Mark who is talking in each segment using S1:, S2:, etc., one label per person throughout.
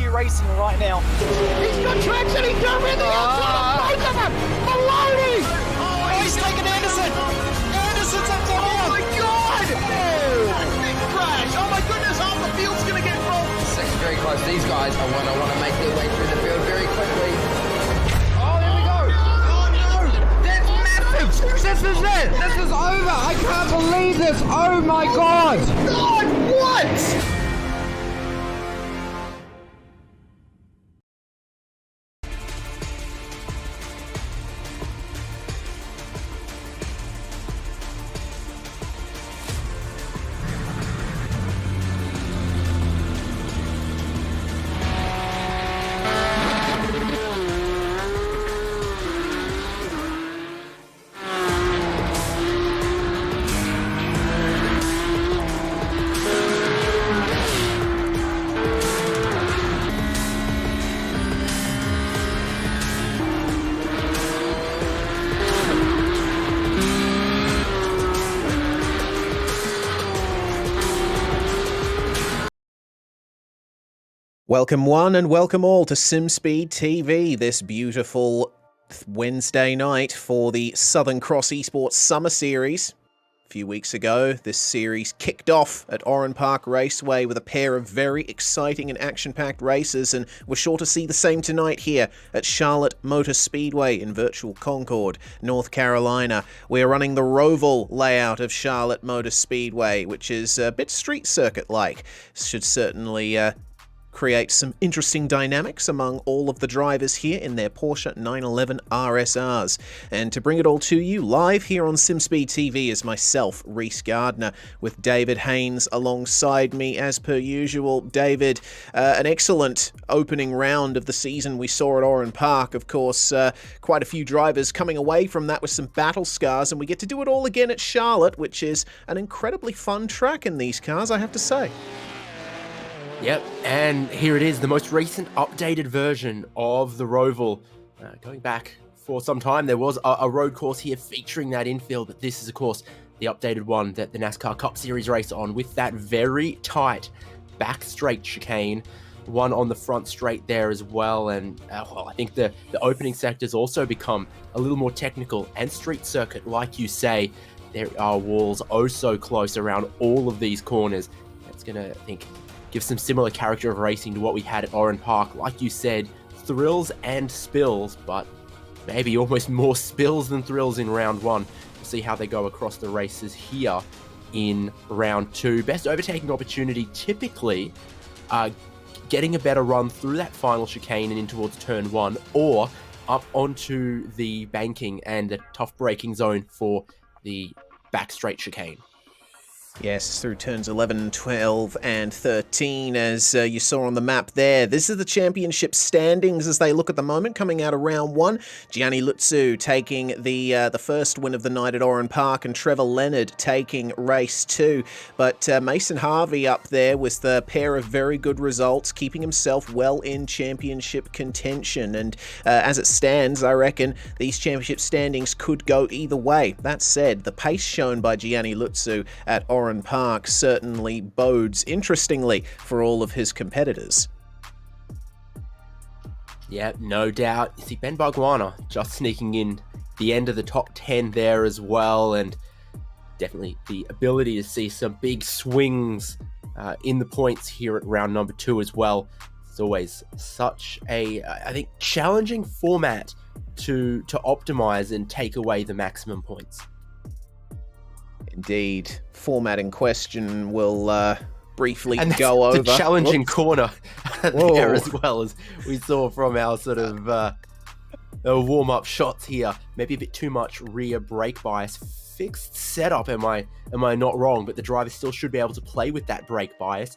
S1: iRacing right now.
S2: He's got traction, he's got everything outside of both of them! Maloney!
S1: Oh, he's taken Anderson! Anderson's up there!
S2: Oh my god! Big crash! Oh my goodness, half the field's gonna get rolled!
S3: Second very close. These guys are want to make their way through the field very quickly.
S2: Oh, there we go!
S3: Oh no! That's massive! This is it! This is over! I can't believe this! Oh my god!
S2: God, what?
S4: Welcome one and welcome all to SimSpeed TV this beautiful Wednesday night for the Southern Cross Esports Summer Series. A few weeks ago, this series kicked off at Oran Park Raceway with a pair of very exciting and action-packed races, and we're sure to see the same tonight here at Charlotte Motor Speedway in virtual Concord, North Carolina. We're running the Roval layout of Charlotte Motor Speedway, which is a bit street circuit-like. Should certainly create some interesting dynamics among all of the drivers here in their Porsche 911 RSRs. And to bring it all to you live here on SimSpeed TV is myself, Reese Gardner, with David Haynes alongside me as per usual. David, an excellent opening round of the season we saw at Oran Park. Of course, quite a few drivers coming away from that with some battle scars, and we get to do it all again at Charlotte, which is an incredibly fun track in these cars, I have to say.
S5: Yep, and here it is, the most recent updated version of the Roval. Going back for some time, there was a road course here featuring that infield, but this is, of course, the updated one that the NASCAR Cup Series race on, with that very tight back straight chicane, one on the front straight there as well. And well, I think the opening sectors also become a little more technical and street circuit, like you say. There are walls oh so close around all of these corners. That's going to, I think, give some similar character of racing to what we had at Oran Park. Like you said, thrills and spills, but maybe almost more spills than thrills in round one. We'll see how they go across the races here in round two. Best overtaking opportunity typically getting a better run through that final chicane and in towards turn one, or up onto the banking and the tough braking zone for the back straight chicane.
S4: Yes, through turns 11, 12, and 13, as you saw on the map there. This is the championship standings as they look at the moment, coming out of round one. Gianni Lutzu taking the first win of the night at Oran Park, and Trevor Leonard taking race two. But Mason Harvey up there with the pair of very good results, keeping himself well in championship contention. And as it stands, I reckon these championship standings could go either way. That said, the pace shown by Gianni Lutzu at Oran Park certainly bodes interestingly for all of his competitors.
S5: Yeah, no doubt. You see Ben Barguana just sneaking in the end of the top 10 there as well, and definitely the ability to see some big swings in the points here at round number two as well. It's always such a, I think, challenging format to optimize and take away the maximum points.
S4: Indeed. Format in question will briefly
S5: and
S4: go over.
S5: The challenging
S4: Whoops.
S5: corner there as well, as we saw from our sort of warm-up shots here. Maybe a bit too much rear brake bias. Fixed setup, am I not wrong? But the driver still should be able to play with that brake bias.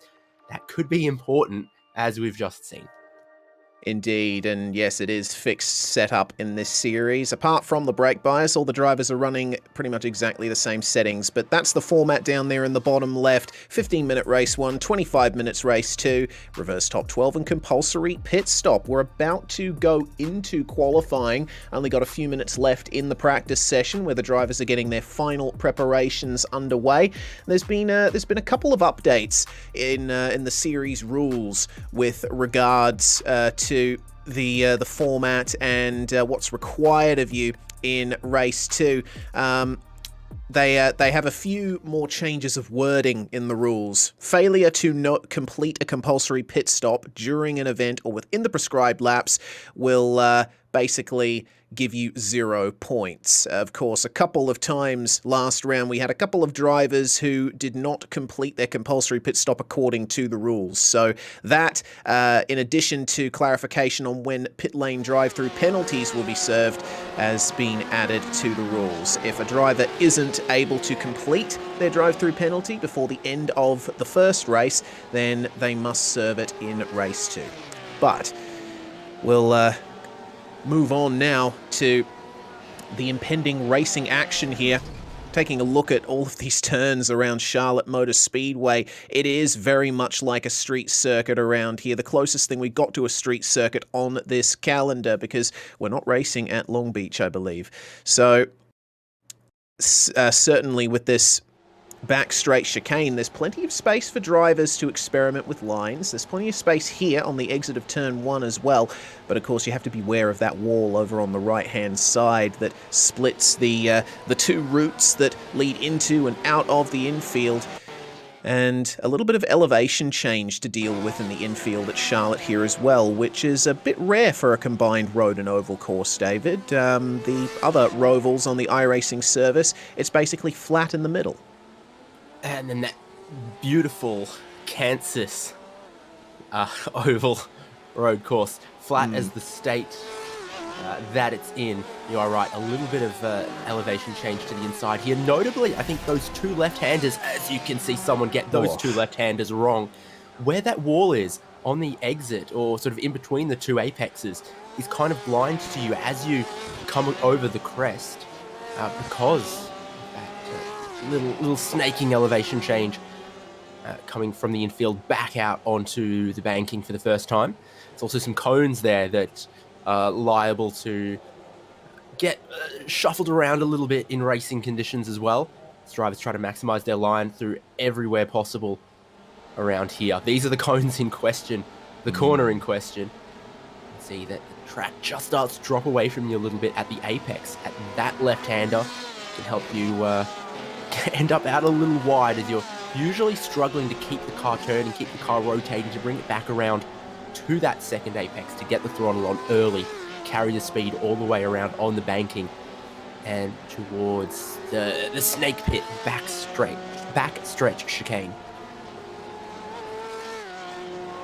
S5: That could be important, as we've just seen.
S4: Indeed, and yes, it is fixed setup in this series. Apart from the brake bias, all the drivers are running pretty much exactly the same settings, but that's the format down there in the bottom left. 15-minute race 1, 25 minutes race 2, reverse top 12 and compulsory pit stop. We're about to go into qualifying. Only got a few minutes left in the practice session where the drivers are getting their final preparations underway. There's been a couple of updates in the series rules with regards to the format and what's required of you in race 2. They have a few more changes of wording in the rules. Failure to not complete a compulsory pit stop during an event or within the prescribed laps will basically give you 0 points. Of course, a couple of times last round we had a couple of drivers who did not complete their compulsory pit stop according to the rules. So that, in addition to clarification on when pit lane drive-through penalties will be served, has been added to the rules. If a driver isn't able to complete their drive-through penalty before the end of the first race, then they must serve it in race 2. But we'll move on now to the impending racing action here. Taking a look at all of these turns around Charlotte Motor Speedway, it is very much like a street circuit around here. The closest thing we got to a street circuit on this calendar, because we're not racing at Long Beach, I believe. So certainly with this back straight chicane, there's plenty of space for drivers to experiment with lines. There's plenty of space here on the exit of turn 1 as well, but of course you have to be aware of that wall over on the right hand side that splits the two routes that lead into and out of the infield, and a little bit of elevation change to deal with in the infield at Charlotte here as well, which is a bit rare for a combined road and oval course, David. The other Rovals on the iRacing service, it's basically flat in the middle.
S5: And then that beautiful Kansas oval road course, flat as the state that it's in. You are right, a little bit of elevation change to the inside here. Notably, I think those two left-handers, as you can see someone get those two left-handers wrong, where that wall is on the exit or sort of in between the two apexes is kind of blind to you as you come over the crest because little snaking elevation change coming from the infield back out onto the banking for the first time. There's also some cones there that are liable to get shuffled around a little bit in racing conditions as well. As drivers try to maximize their line through everywhere possible around here. These are the cones in question, the corner in question. You can see that the track just starts to drop away from you a little bit at the apex. At that left-hander can help you end up out a little wide as you're usually struggling to keep the car turning, keep the car rotating, to bring it back around to that second apex, to get the throttle on early, carry the speed all the way around on the banking and towards the snake pit back stretch chicane.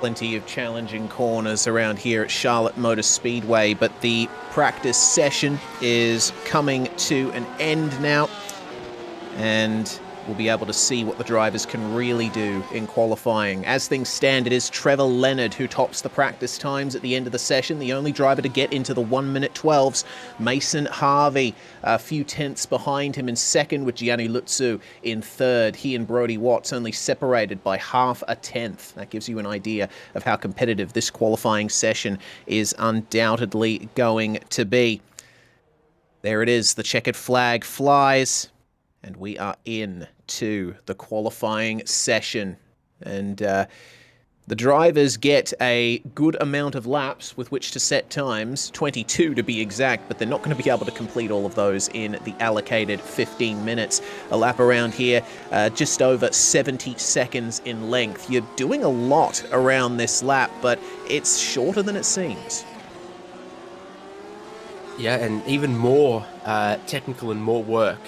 S4: Plenty of challenging corners around here at Charlotte Motor Speedway, but the practice session is coming to an end now, and we'll be able to see what the drivers can really do in qualifying. As things stand, it is Trevor Leonard who tops the practice times at the end of the session, the only driver to get into the 1-minute 12s. Mason Harvey a few tenths behind him in second, with Gianni Lutzu in third. He and Brody Watts only separated by half a tenth. That gives you an idea of how competitive this qualifying session is undoubtedly going to be. There it is, the checkered flag flies, and we are in to the qualifying session. And the drivers get a good amount of laps with which to set times, 22 to be exact, but they're not going to be able to complete all of those in the allocated 15 minutes. A lap around here, just over 70 seconds in length. You're doing a lot around this lap, but it's shorter than it seems.
S5: Yeah, and even more technical and more work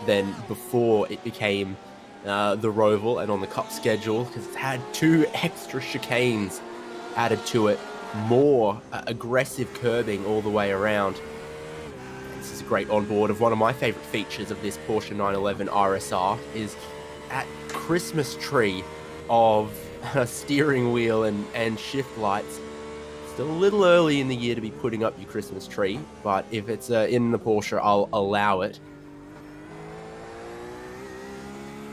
S5: than before it became the Roval and on the Cup schedule, because it's had 2 extra chicanes added to it, more aggressive curbing all the way around. This is a great onboard of one of my favourite features of this Porsche 911 RSR is that Christmas tree of steering wheel and shift lights. It's still a little early in the year to be putting up your Christmas tree, but if it's in the Porsche, I'll allow it.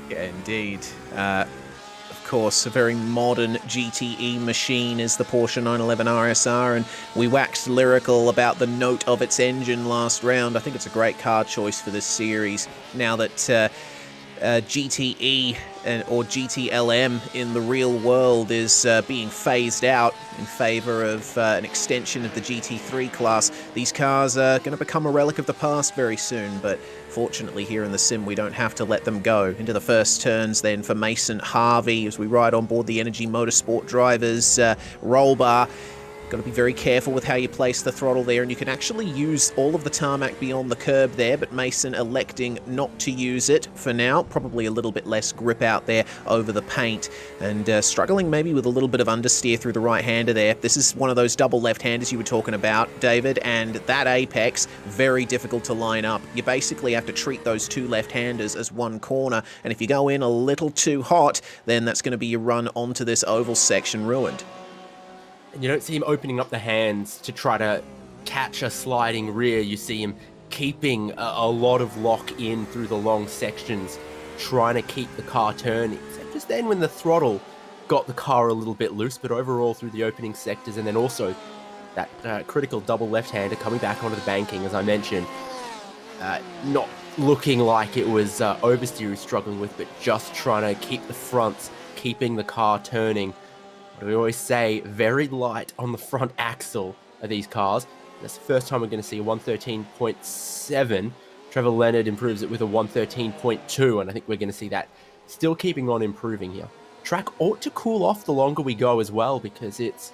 S4: Yeah, indeed. Of course, a very modern GTE machine is the Porsche 911 RSR, and we waxed lyrical about the note of its engine last round. I think it's a great car choice for this series, now that GTE or GTLM in the real world is being phased out in favor of an extension of the GT3 class. These cars are going to become a relic of the past very soon, but fortunately here in the sim we don't have to let them go. Into the first turns then for Mason Harvey as we ride on board the Energy Motorsport drivers roll bar. Got to be very careful with how you place the throttle there, and you can actually use all of the tarmac beyond the curb there, but Mason electing not to use it for now. Probably a little bit less grip out there over the paint, and struggling maybe with a little bit of understeer through the right-hander there. This is one of those double left-handers you were talking about, David, and that apex, very difficult to line up. You basically have to treat those two left-handers as one corner, and if you go in a little too hot, then that's going to be your run onto this oval section ruined.
S5: And you don't see him opening up the hands to try to catch a sliding rear. You see him keeping a lot of lock in through the long sections, trying to keep the car turning. So just then when the throttle got the car a little bit loose, but overall through the opening sectors, and then also that critical double left-hander coming back onto the banking, as I mentioned, not looking like it was oversteer he was struggling with, but just trying to keep the fronts, keeping the car turning. We always say very light on the front axle of these cars. That's the first time we're going to see a 113.7. Trevor Leonard improves it with a 113.2, and I think we're going to see that still keeping on improving here. Track ought to cool off the longer we go as well, because it's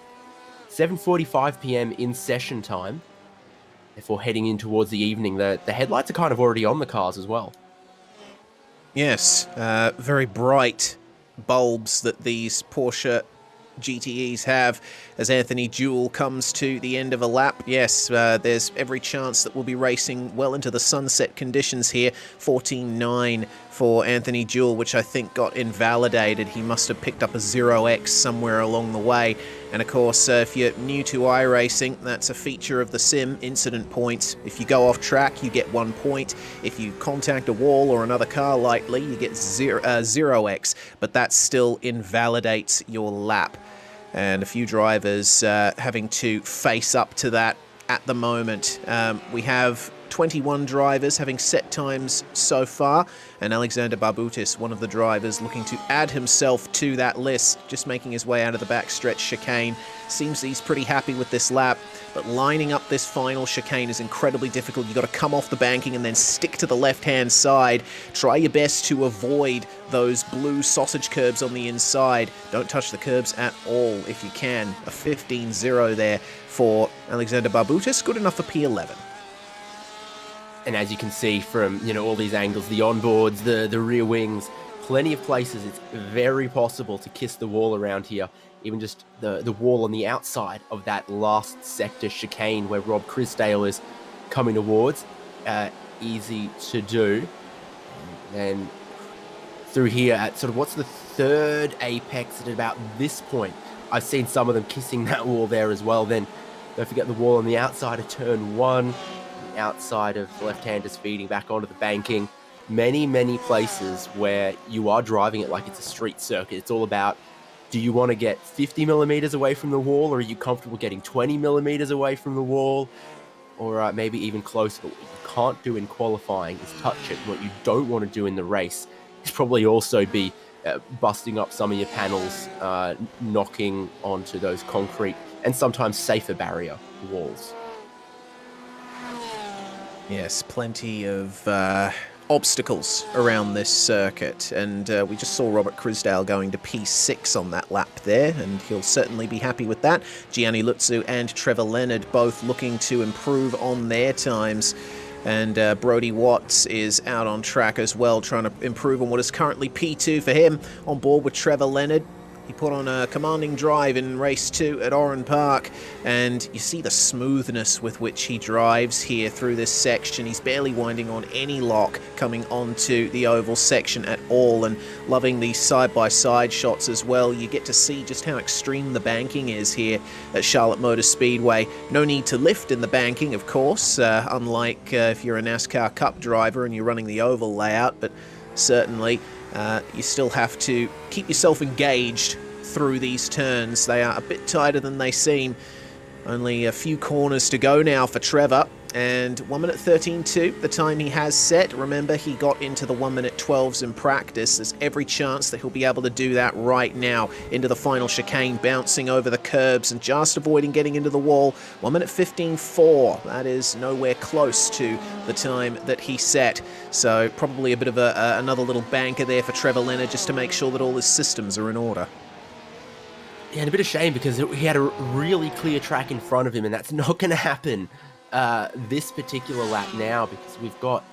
S5: 7:45 p.m. in session time. Therefore, heading in towards the evening, the headlights are kind of already on the cars as well.
S4: Yes, very bright bulbs that these Porsche GTEs have as Anthony Jewell comes to the end of a lap. Yes, there's every chance that we'll be racing well into the sunset conditions here. 14.9 for Anthony Jewell, which I think got invalidated. He must have picked up a 0x somewhere along the way. And of course, if you're new to iRacing, that's a feature of the sim, incident points. If you go off track, you get 1 point. If you contact a wall or another car lightly, you get 0x, but that still invalidates your lap. And a few drivers having to face up to that at the moment. We have 21 drivers having set times so far, and Alexander Barbutis, one of the drivers, looking to add himself to that list, just making his way out of the backstretch chicane. Seems he's pretty happy with this lap, but lining up this final chicane is incredibly difficult. You've got to come off the banking and then stick to the left-hand side. Try your best to avoid those blue sausage curbs on the inside. Don't touch the curbs at all if you can. A 15-0 there for Alexander Barbutis, good enough for P11.
S5: And as you can see from, all these angles, the onboards, the rear wings, plenty of places, it's very possible to kiss the wall around here. Even just the wall on the outside of that last sector chicane where Rob Crisdale is coming towards. Easy to do. And then through here at sort of what's the third apex at about this point. I've seen some of them kissing that wall there as well. Then don't forget the wall on the outside of turn 1. Outside of left-handers feeding back onto the banking. Many places where you are driving it like it's a street circuit. It's all about, do you want to get 50 millimeters away from the wall, or are you comfortable getting 20 millimeters away from the wall, or maybe even closer? But what you can't do in qualifying is touch it. What you don't want to do in the race is probably also be busting up some of your panels, knocking onto those concrete and sometimes safer barrier walls.
S4: Yes, plenty of obstacles around this circuit, and we just saw Robert Crisdale going to P6 on that lap there, and he'll certainly be happy with that. Gianni Lutzu and Trevor Leonard both looking to improve on their times, and Brody Watts is out on track as well, trying to improve on what is currently P2 for him, on board with Trevor Leonard. He put on a commanding drive in race 2 at Oran Park, and you see the smoothness with which he drives here through this section. He's barely winding on any lock coming onto the oval section at all, and loving these side-by-side shots as well. You get to see just how extreme the banking is here at Charlotte Motor Speedway. No need to lift in the banking, of course, unlike if you're a NASCAR Cup driver and you're running the oval layout, but certainly you still have to keep yourself engaged through these turns. They are a bit tighter than they seem. Only a few corners to go now for Trevor, and 1 minute 13.2, the time he has set. Remember, he got into the 1 minute 12s in practice. There's every chance that he'll be able to do that right now into the final chicane, bouncing over the curbs and just avoiding getting into the wall. 1 minute 15.4, that is nowhere close to the time that he set. So probably a bit of another little banker there for Trevor Leonard, just to make sure that all his systems are in order.
S5: Yeah, and a bit of shame because he had a really clear track in front of him, and that's not going to happen this particular lap now, because we've got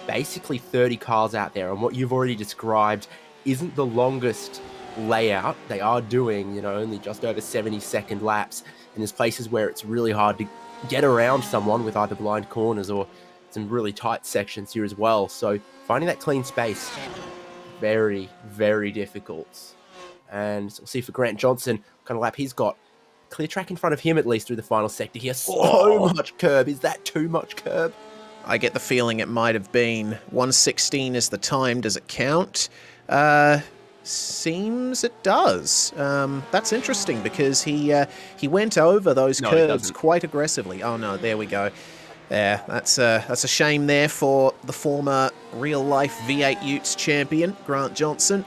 S5: basically 30 cars out there, and what you've already described isn't the longest layout. They are doing, only just over 70-second laps, and there's places where it's really hard to get around someone with either blind corners or some really tight sections here as well. So finding that clean space, very, very difficult. And we'll see for Grant Johnson, what kind of lap he's got. Clear track in front of him, at least through the final sector here. So much curb. Is that too much curb?
S4: I get the feeling it might have been. 1:16 is the time. Does it count? Seems it does. That's interesting, because he went over those curbs quite aggressively. Oh no, there we go. Yeah, that's a shame there for the former real-life V8 Utes champion, Grant Johnson.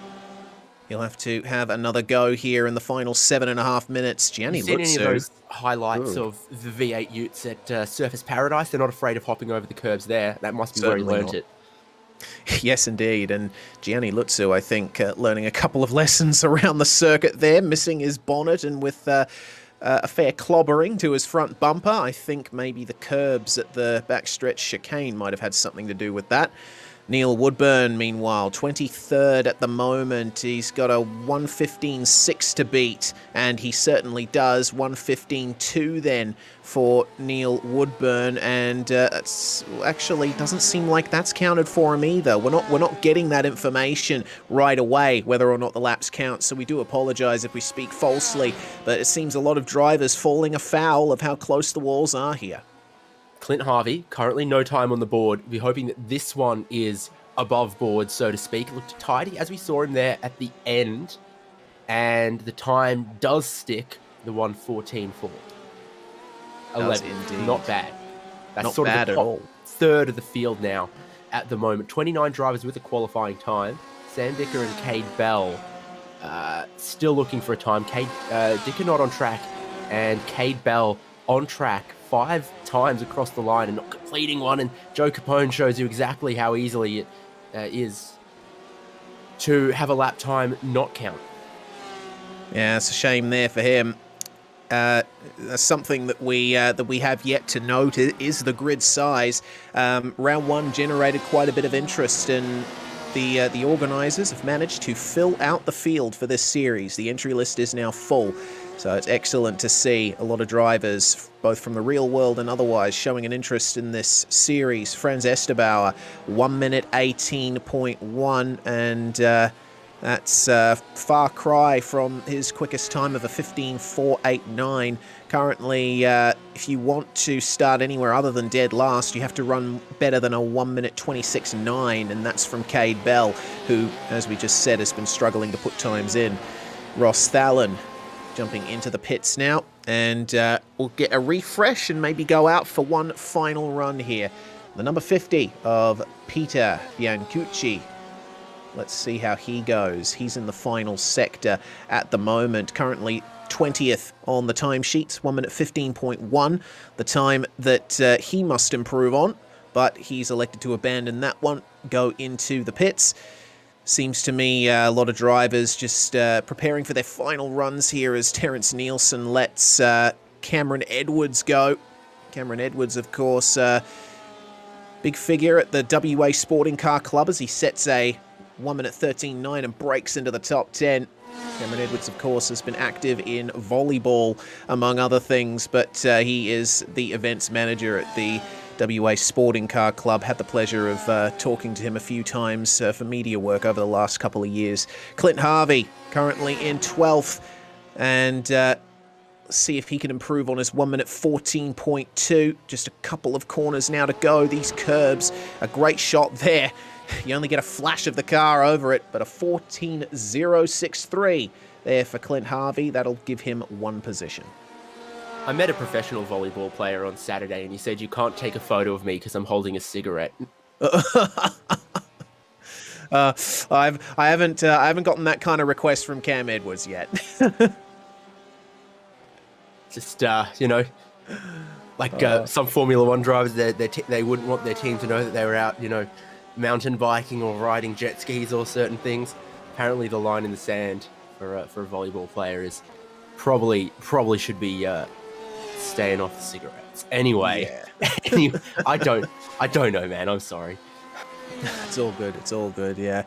S4: He'll have to have another go here in the final 7.5 minutes. Gianni Lutzu.
S5: Any of those highlights of the V8 Utes at Surface Paradise? They're not afraid of hopping over the curbs there. That must be where he learnt it.
S4: Yes, indeed. And Gianni Lutzu, I think, learning a couple of lessons around the circuit there, missing his bonnet and with a fair clobbering to his front bumper. I think maybe the curbs at the backstretch chicane might have had something to do with that. Neil Woodburn, meanwhile, 23rd at the moment. He's got a 1:15.6 to beat, and he certainly does. 1:15.2 then for Neil Woodburn, and it's actually doesn't seem like that's counted for him either. We're not getting that information right away, whether or not the laps count, so we do apologise if we speak falsely, but it seems a lot of drivers falling afoul of how close the walls are here.
S5: Clint Harvey, currently no time on the board. We're hoping that this one is above board, so to speak. Looked tidy as we saw him there at the end, and the time does stick, the 1:14.4. 11, not bad. That's
S4: not
S5: sort
S4: bad
S5: of the
S4: at
S5: top
S4: all.
S5: third of the field now at the moment. 29 drivers with a qualifying time. Sam Dicker and Cade Bell still looking for a time. Dicker not on track, and Cade Bell on track 5 times across the line and not completing one. And Joe Capone shows you exactly how easily it is to have a lap time not count.
S4: Yeah, it's a shame there for him. Something that we have yet to note is the grid size. Round 1 generated quite a bit of interest, and the organisers have managed to fill out the field for this series. The entry list is now full. So it's excellent to see a lot of drivers, both from the real world and otherwise, showing an interest in this series. Franz Esterbauer, 1 minute 18.1, and that's a far cry from his quickest time of a 15.489. Currently, if you want to start anywhere other than dead last, you have to run better than a 1 minute 26.9, and that's from Cade Bell, who, as we just said, has been struggling to put times in. Ross Thalen jumping into the pits now, and we'll get a refresh and maybe go out for one final run here. The number 50 of Peter Biancucci. Let's see how he goes. He's in the final sector at the moment, currently 20th on the timesheets, 1 minute 15.1, the time that he must improve on, but he's elected to abandon that one, go into the pits. Seems to me a lot of drivers just preparing for their final runs here as Terence Nielsen lets Cameron Edwards go. Cameron Edwards, of course, big figure at the WA Sporting Car Club as he sets a 1 minute 13.9 and breaks into the top 10. Cameron Edwards, of course, has been active in volleyball, among other things, but he is the events manager at the WA Sporting Car Club. Had the pleasure of talking to him a few times for media work over the last couple of years. Clint Harvey, currently in 12th, and see if he can improve on his 1 minute 14.2. Just a couple of corners now to go. These curbs, a great shot there. You only get a flash of the car over it, but a 14.063 there for Clint Harvey. That'll give him 1 position.
S5: I met a professional volleyball player on Saturday, and he said, "You can't take a photo of me because I'm holding a cigarette."
S4: I haven't gotten that kind of request from Cam Edwards yet.
S5: Just some Formula One drivers, they wouldn't want their team to know that they were out, mountain biking or riding jet skis or certain things. Apparently, the line in the sand for a volleyball player is probably should be staying off the cigarettes. Anyway, yeah. I don't know, man. I'm sorry.
S4: It's all good. It's all good. Yeah.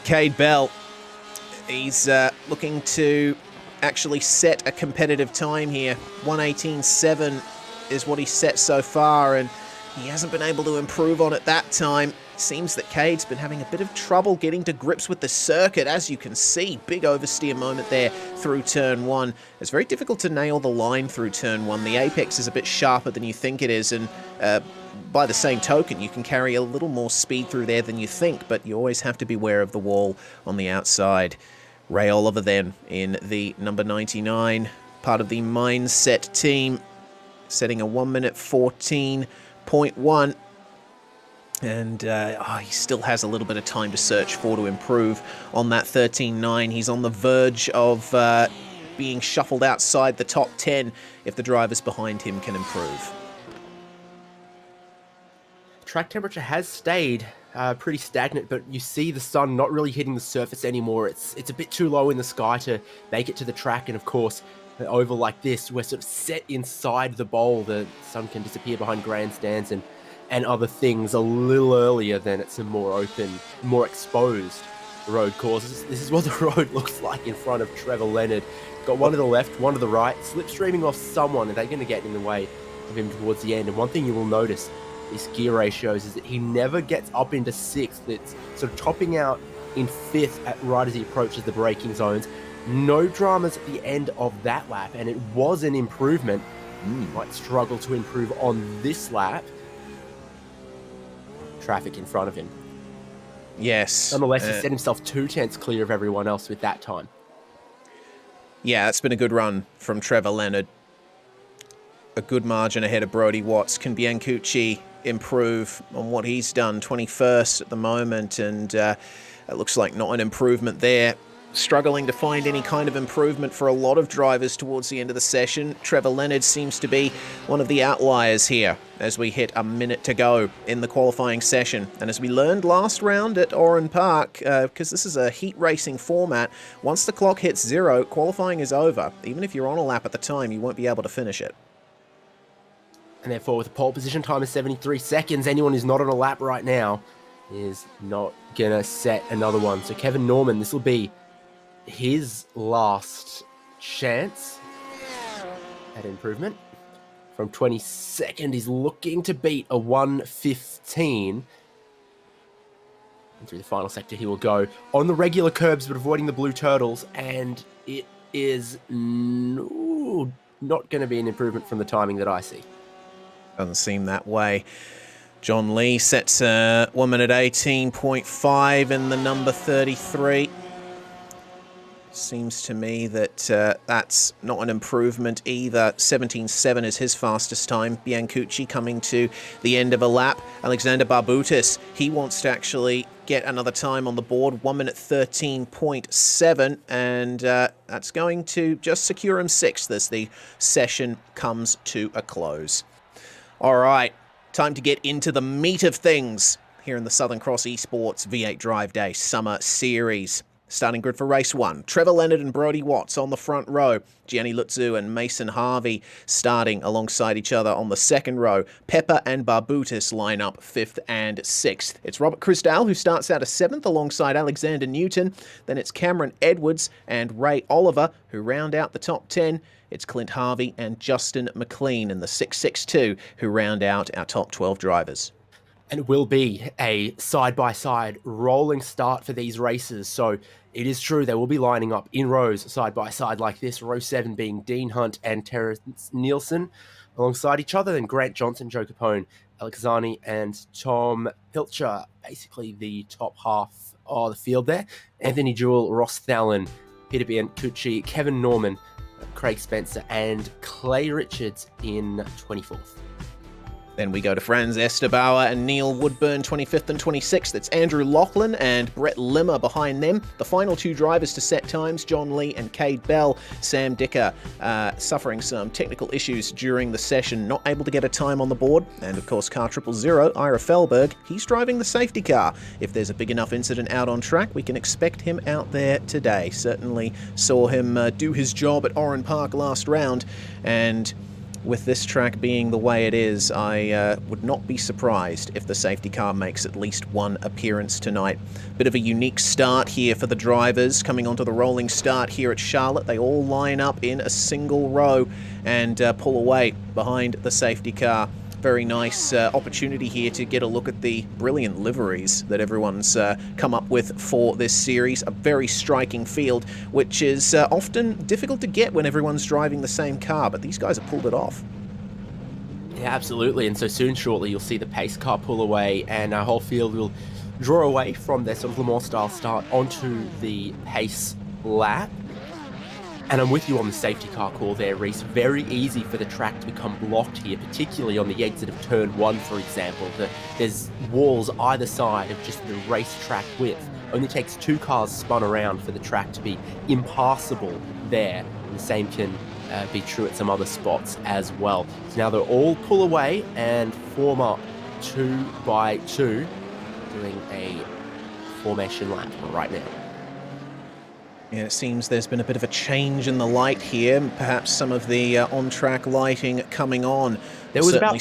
S4: Cade Bell, he's looking to actually set a competitive time here. 1:18.7 is what he's set so far, and he hasn't been able to improve on it that time. Seems that Cade's been having a bit of trouble getting to grips with the circuit, as you can see. Big oversteer moment there through turn 1. It's very difficult to nail the line through turn 1. The apex is a bit sharper than you think it is, and by the same token, you can carry a little more speed through there than you think, but you always have to beware of the wall on the outside. Ray Oliver then in the number 99, part of the Mindset team, setting a 1 minute 14.1. And he still has a little bit of time to search for to improve on that 13.9. He's on the verge of being shuffled outside the top 10 if the drivers behind him can improve.
S5: Track temperature has stayed pretty stagnant, but you see the sun not really hitting the surface anymore. It's a bit too low in the sky to make it to the track, and of course, an oval like this, we're sort of set inside the bowl. The sun can disappear behind grandstands and other things a little earlier than at some more open, more exposed road courses. This is what the road looks like in front of Trevor Leonard. Got one to the left, one to the right, slipstreaming off someone, and they're going to get in the way of him towards the end. And one thing you will notice, these gear ratios, is that he never gets up into 6th. It's sort of topping out in 5th right as he approaches the braking zones. No dramas at the end of that lap, and it was an improvement. Might struggle to improve on this lap. Traffic in front of him.
S4: Yes.
S5: Nonetheless, he set himself 2/10 clear of everyone else with that time.
S4: Yeah, it's been a good run from Trevor Leonard. A good margin ahead of Brodie Watts. Can Biancucci improve on what he's done? 21st at the moment, and it looks like not an improvement there. Struggling to find any kind of improvement for a lot of drivers towards the end of the session. Trevor Leonard seems to be one of the outliers here as we hit a minute to go in the qualifying session. And as we learned last round at Oran Park, because this is a heat racing format, once the clock hits 0, qualifying is over. Even if you're on a lap at the time, you won't be able to finish it.
S5: And therefore, with a pole position time of 73 seconds, anyone who's not on a lap right now is not going to set another one. So Kevin Norman, this will be his last chance at improvement. From 22nd, he's looking to beat a 1:15. And through the final sector, he will go on the regular curbs, but avoiding the blue turtles. And it is not going to be an improvement from the timing that I see.
S4: Doesn't seem that way. John Lee sets 1 minute 18.5 in the number 33. Seems to me that that's not an improvement either. 17.7 is his fastest time. Biancucci coming to the end of a lap. Alexander Barbutis, he wants to actually get another time on the board. 1 minute 13.7, and that's going to just secure him 6th as the session comes to a close. All right, time to get into the meat of things here in the Southern Cross Esports V8 Drive Day Summer Series. Starting grid for race 1. Trevor Leonard and Brodie Watts on the front row. Gianni Lutzu and Mason Harvey starting alongside each other on the second row. Pepper and Barbutis line up 5th and 6th. It's Robert Chrisdal who starts out as 7th alongside Alexander Newton. Then it's Cameron Edwards and Ray Oliver who round out the top 10. It's Clint Harvey and Justin McLean in the 662 who round out our top 12 drivers.
S5: And it will be a side-by-side rolling start for these races. So it is true they will be lining up in rows side-by-side like this. Row 7 being Dean Hunt and Terrence Nielsen alongside each other. Then Grant Johnson, Joe Capone, Alex Zani and Tom Pilcher, basically the top half of the field there. Anthony Jewell, Ross Thalen, Peter Biancucci, Kevin Norman, Craig Spencer and Clay Richards in 24th.
S4: Then we go to Franz Esterbauer and Neil Woodburn, 25th and 26th. It's Andrew Lachlan and Brett Limmer behind them. The final 2 drivers to set times, John Lee and Cade Bell. Sam Dicker suffering some technical issues during the session, not able to get a time on the board. And of course, car 000, Ira Felberg, he's driving the safety car. If there's a big enough incident out on track, we can expect him out there today. Certainly saw him do his job at Oran Park last round, and with this track being the way it is, I would not be surprised if the safety car makes at least one appearance tonight. Bit of a unique start here for the drivers. Coming onto the rolling start here at Charlotte, they all line up in a single row and pull away behind the safety car. Very nice opportunity here to get a look at the brilliant liveries that everyone's come up with for this series. A very striking field, which is often difficult to get when everyone's driving the same car, but these guys have pulled it off.
S5: Yeah, absolutely. And so shortly, you'll see the pace car pull away and our whole field will draw away from their sort of Le Mans style start onto the pace lap. And I'm with you on the safety car call there, Reese. Very easy for the track to become blocked here, particularly on the exit of turn 1, for example. There's walls either side of just the racetrack width. Only takes 2 cars spun around for the track to be impassable there. And the same can be true at some other spots as well. So now they'll all pull away and form up 2 by 2, doing a formation lap right now.
S4: Yeah, it seems there's been a bit of a change in the light here. Perhaps some of the on-track lighting coming on.
S5: There was about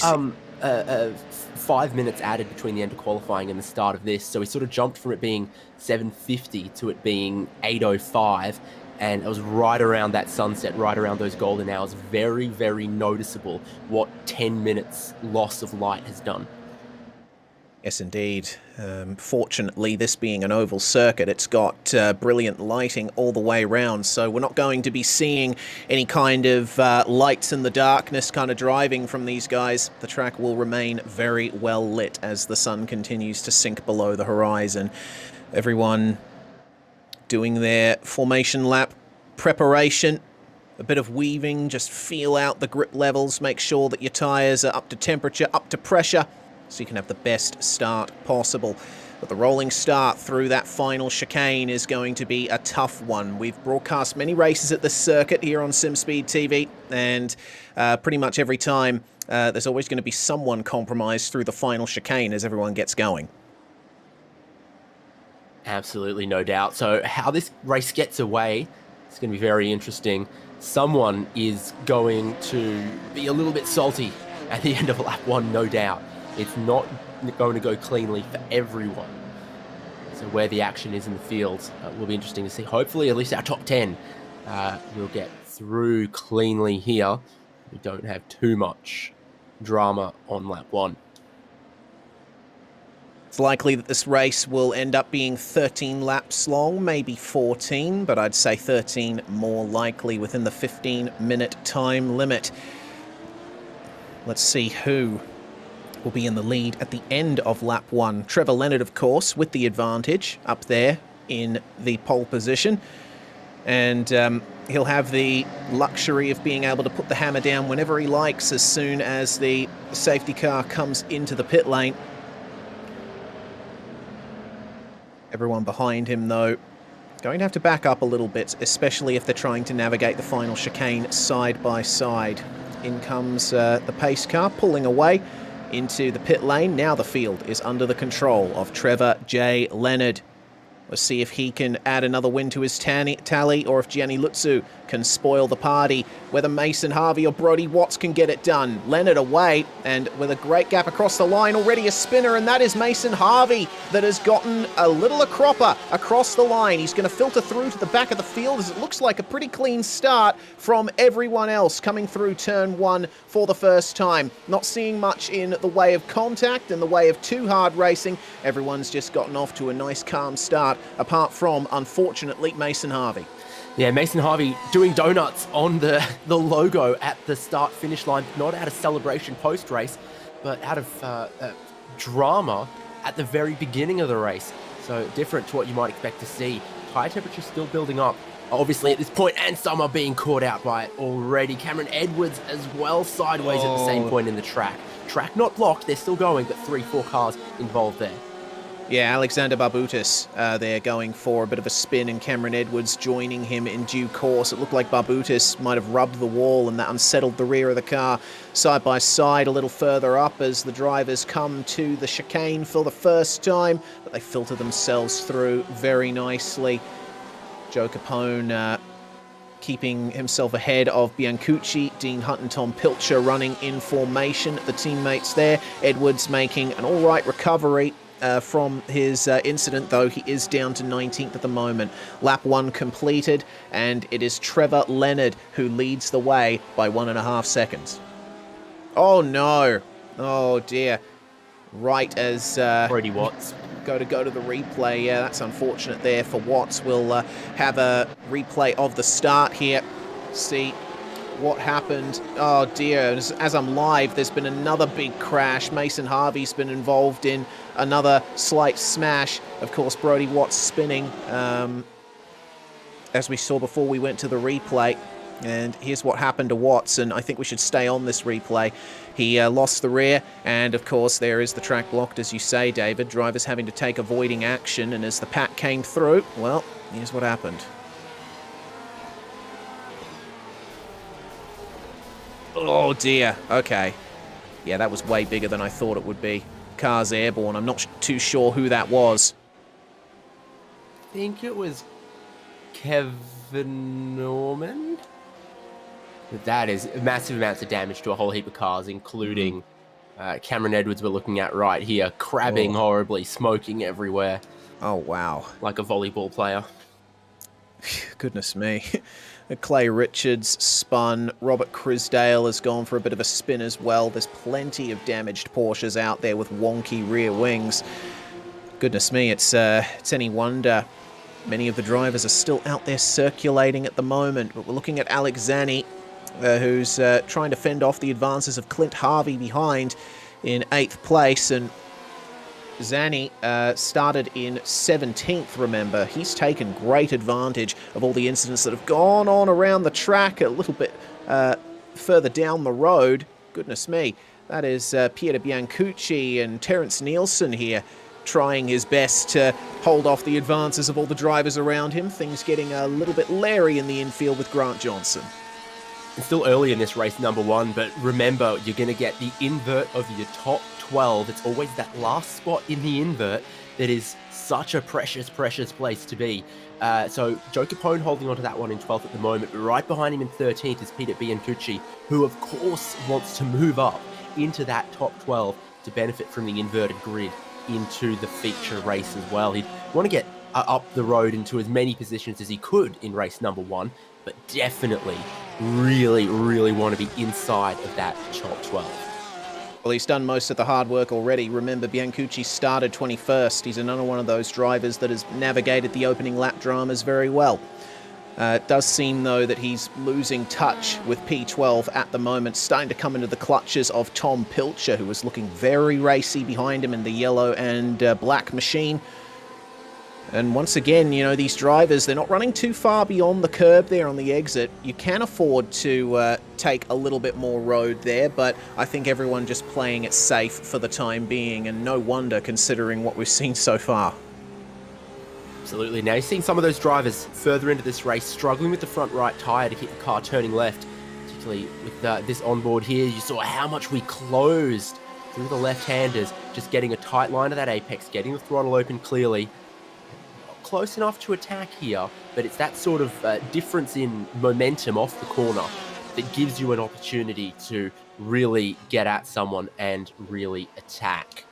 S5: 5 minutes added between the end of qualifying and the start of this, so we sort of jumped from it being 7:50 to it being 8:05, and it was right around that sunset, right around those golden hours. Very, very noticeable what 10 minutes loss of light has done.
S4: Yes, indeed. Fortunately, this being an oval circuit, it's got brilliant lighting all the way round, so we're not going to be seeing any kind of lights in the darkness kind of driving from these guys. The track will remain very well lit as the sun continues to sink below the horizon. Everyone doing their formation lap preparation. A bit of weaving, just feel out the grip levels, make sure that your tyres are up to temperature, up to pressure, so you can have the best start possible. But the rolling start through that final chicane is going to be a tough one. We've broadcast many races at this circuit here on SimSpeed TV, and pretty much every time there's always going to be someone compromised through the final chicane as everyone gets going.
S5: Absolutely, no doubt. So how this race gets away is going to be very interesting. Someone is going to be a little bit salty at the end of lap 1, no doubt. It's not going to go cleanly for everyone. So where the action is in the field will be interesting to see. Hopefully, at least our top 10 will get through cleanly here. We don't have too much drama on lap 1.
S4: It's likely that this race will end up being 13 laps long, maybe 14, but I'd say 13 more likely within the 15-minute time limit. Let's see who will be in the lead at the end of lap 1. Trevor Leonard, of course, with the advantage up there in the pole position. And he'll have the luxury of being able to put the hammer down whenever he likes as soon as the safety car comes into the pit lane. Everyone behind him, though, going to have to back up a little bit, especially if they're trying to navigate the final chicane side by side. In comes the pace car, pulling away into the pit lane. Now the field is under the control of Trevor J. Leonard. Let's see if he can add another win to his tally, or if Gianni Lutzu can spoil the party. Whether Mason Harvey or Brodie Watts can get it done. Leonard away, and with a great gap across the line, already a spinner, and that is Mason Harvey that has gotten a little a cropper across the line. He's going to filter through to the back of the field, as it looks like a pretty clean start from everyone else coming through turn 1 for the first time. Not seeing much in the way of contact, in the way of too hard racing. Everyone's just gotten off to a nice calm start, apart from, unfortunately, Mason Harvey.
S5: Yeah, Mason Harvey doing donuts on the logo at the start-finish line, not out of celebration post-race, but out of drama at the very beginning of the race. So different to what you might expect to see. Tire temperature still building up, obviously, at this point, and some are being caught out by it already. Cameron Edwards as well, sideways at the same point in the track. Track not blocked, they're still going, but 3-4 cars involved there.
S4: Yeah, Alexander Barbutis there going for a bit of a spin, and Cameron Edwards joining him in due course. It looked like Barbutis might have rubbed the wall, and that unsettled the rear of the car. Side by side a little further up as the drivers come to the chicane for the first time, but they filter themselves through very nicely. Joe Capone keeping himself ahead of Biancucci, Dean Hunt and Tom Pilcher running in formation, the teammates there. Edwards making an all-right recovery from his incident, though he is down to 19th at the moment. Lap 1 completed, and it is Trevor Leonard who leads the way by 1.5 seconds. Oh no! Oh dear. Right as
S5: Brodie Watts
S4: go to the replay. Yeah, that's unfortunate there for Watts. We'll have a replay of the start here. See what happened. Oh dear, as I'm live, there's been another big crash. Mason Harvey's been involved in another slight smash. Of course, Brodie Watts spinning, as we saw before we went to the replay. And here's what happened to Watts, and I think we should stay on this replay. He lost the rear, and of course there is the track blocked, as you say, David. Drivers having to take avoiding action, and as the pack came through, well, here's what happened. Oh dear, okay. Yeah, that was way bigger than I thought it would be. Car's airborne. I'm not too sure who that was.
S5: I think it was Kevin Norman. But that is massive amounts of damage to a whole heap of cars, including Cameron Edwards we're looking at right here, crabbing horribly, smoking everywhere.
S4: Oh, wow.
S5: Like a volleyball player.
S4: Goodness me. Clay Richards spun. Robert Crisdale has gone for a bit of a spin as well. There's plenty of damaged Porsches out there with wonky rear wings. Goodness me, it's any wonder many of the drivers are still out there circulating at the moment. But we're looking at Alex Zanni, who's trying to fend off the advances of Clint Harvey behind in 8th place. And Zanni started in 17th, remember. He's taken great advantage of all the incidents that have gone on around the track a little bit further down the road. Goodness me, that is Piero Biancucci and Terence Nielsen here trying his best to hold off the advances of all the drivers around him. Things getting a little bit leery in the infield with Grant Johnson.
S5: It's still early in this race, number 1, but remember, you're going to get the invert of your top 12. It's always that last spot in the invert that is such a precious, precious place to be. So Joe Capone holding on to that one in 12th at the moment, but right behind him in 13th is Peter Biancucci, who of course wants to move up into that top 12 to benefit from the inverted grid into the feature race as well. He'd want to get up the road into as many positions as he could in race number 1, but definitely really, really want to be inside of that top 12.
S4: Well, he's done most of the hard work already. Remember, Biancucci started 21st. He's another one of those drivers that has navigated the opening lap dramas very well. It does seem, though, that he's losing touch with P12 at the moment, starting to come into the clutches of Tom Pilcher, who was looking very racy behind him in the yellow and black machine. And once again, you know, these drivers, they're not running too far beyond the curb there on the exit. You can afford to take a little bit more road there, but I think everyone just playing it safe for the time being, and no wonder considering what we've seen so far.
S5: Absolutely. Now you're seeing some of those drivers further into this race struggling with the front right tyre to keep the car turning left, particularly with this onboard here. You saw how much we closed through the left-handers, just getting a tight line to that apex, getting the throttle open clearly. close enough to attack here, but it's that sort of difference in momentum off the corner that gives you an opportunity to really get at someone and really attack.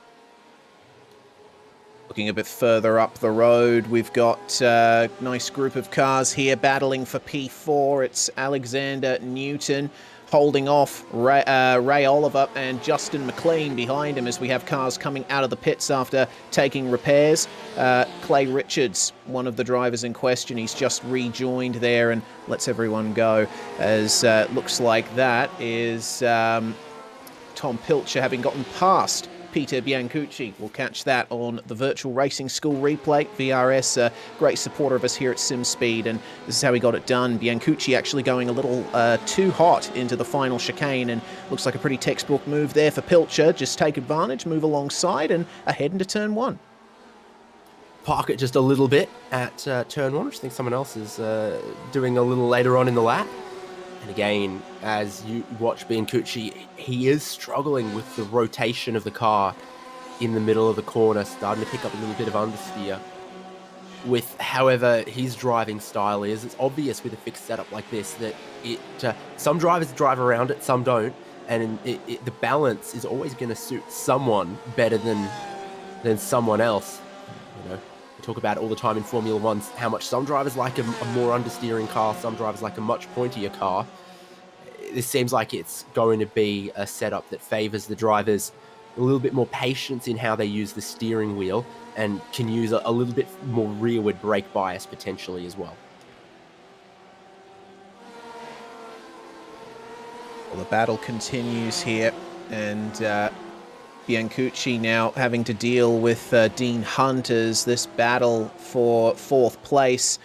S4: Looking a bit further up the road, we've got a nice group of cars here battling for P4. It's Alexander Newton holding off Ray Oliver and Justin McLean behind him as we have cars coming out of the pits after taking repairs. Clay Richards, one of the drivers in question, he's just rejoined there and lets everyone go, as looks like that is Tom Pilcher having gotten past Peter Biancucci. We'll catch that on the Virtual Racing School replay. VRS, a great supporter of us here at SimSpeed, and this is how he got it done. Biancucci actually going a little too hot into the final chicane, and looks like a pretty textbook move there for Pilcher. Just take advantage, move alongside, and ahead into turn one.
S5: Park it just a little bit at turn one, which I think someone else is doing a little later on in the lap. And again, as you watch Biancucci, he is struggling with the rotation of the car in the middle of the corner, starting to pick up a little bit of understeer. With however his driving style is, it's obvious with a fixed setup like this that some drivers drive around it, some don't, and the balance is always going to suit someone better than someone else. You know, we talk about it all the time in Formula One, how much some drivers like a more understeering car, some drivers like a much pointier car. This seems like it's going to be a setup that favors the drivers a little bit more patience in how they use the steering wheel and can use a little bit more rearward brake bias potentially as well.
S4: Well, the battle continues here, and Biancucci now having to deal with Dean Hunt as this battle for fourth place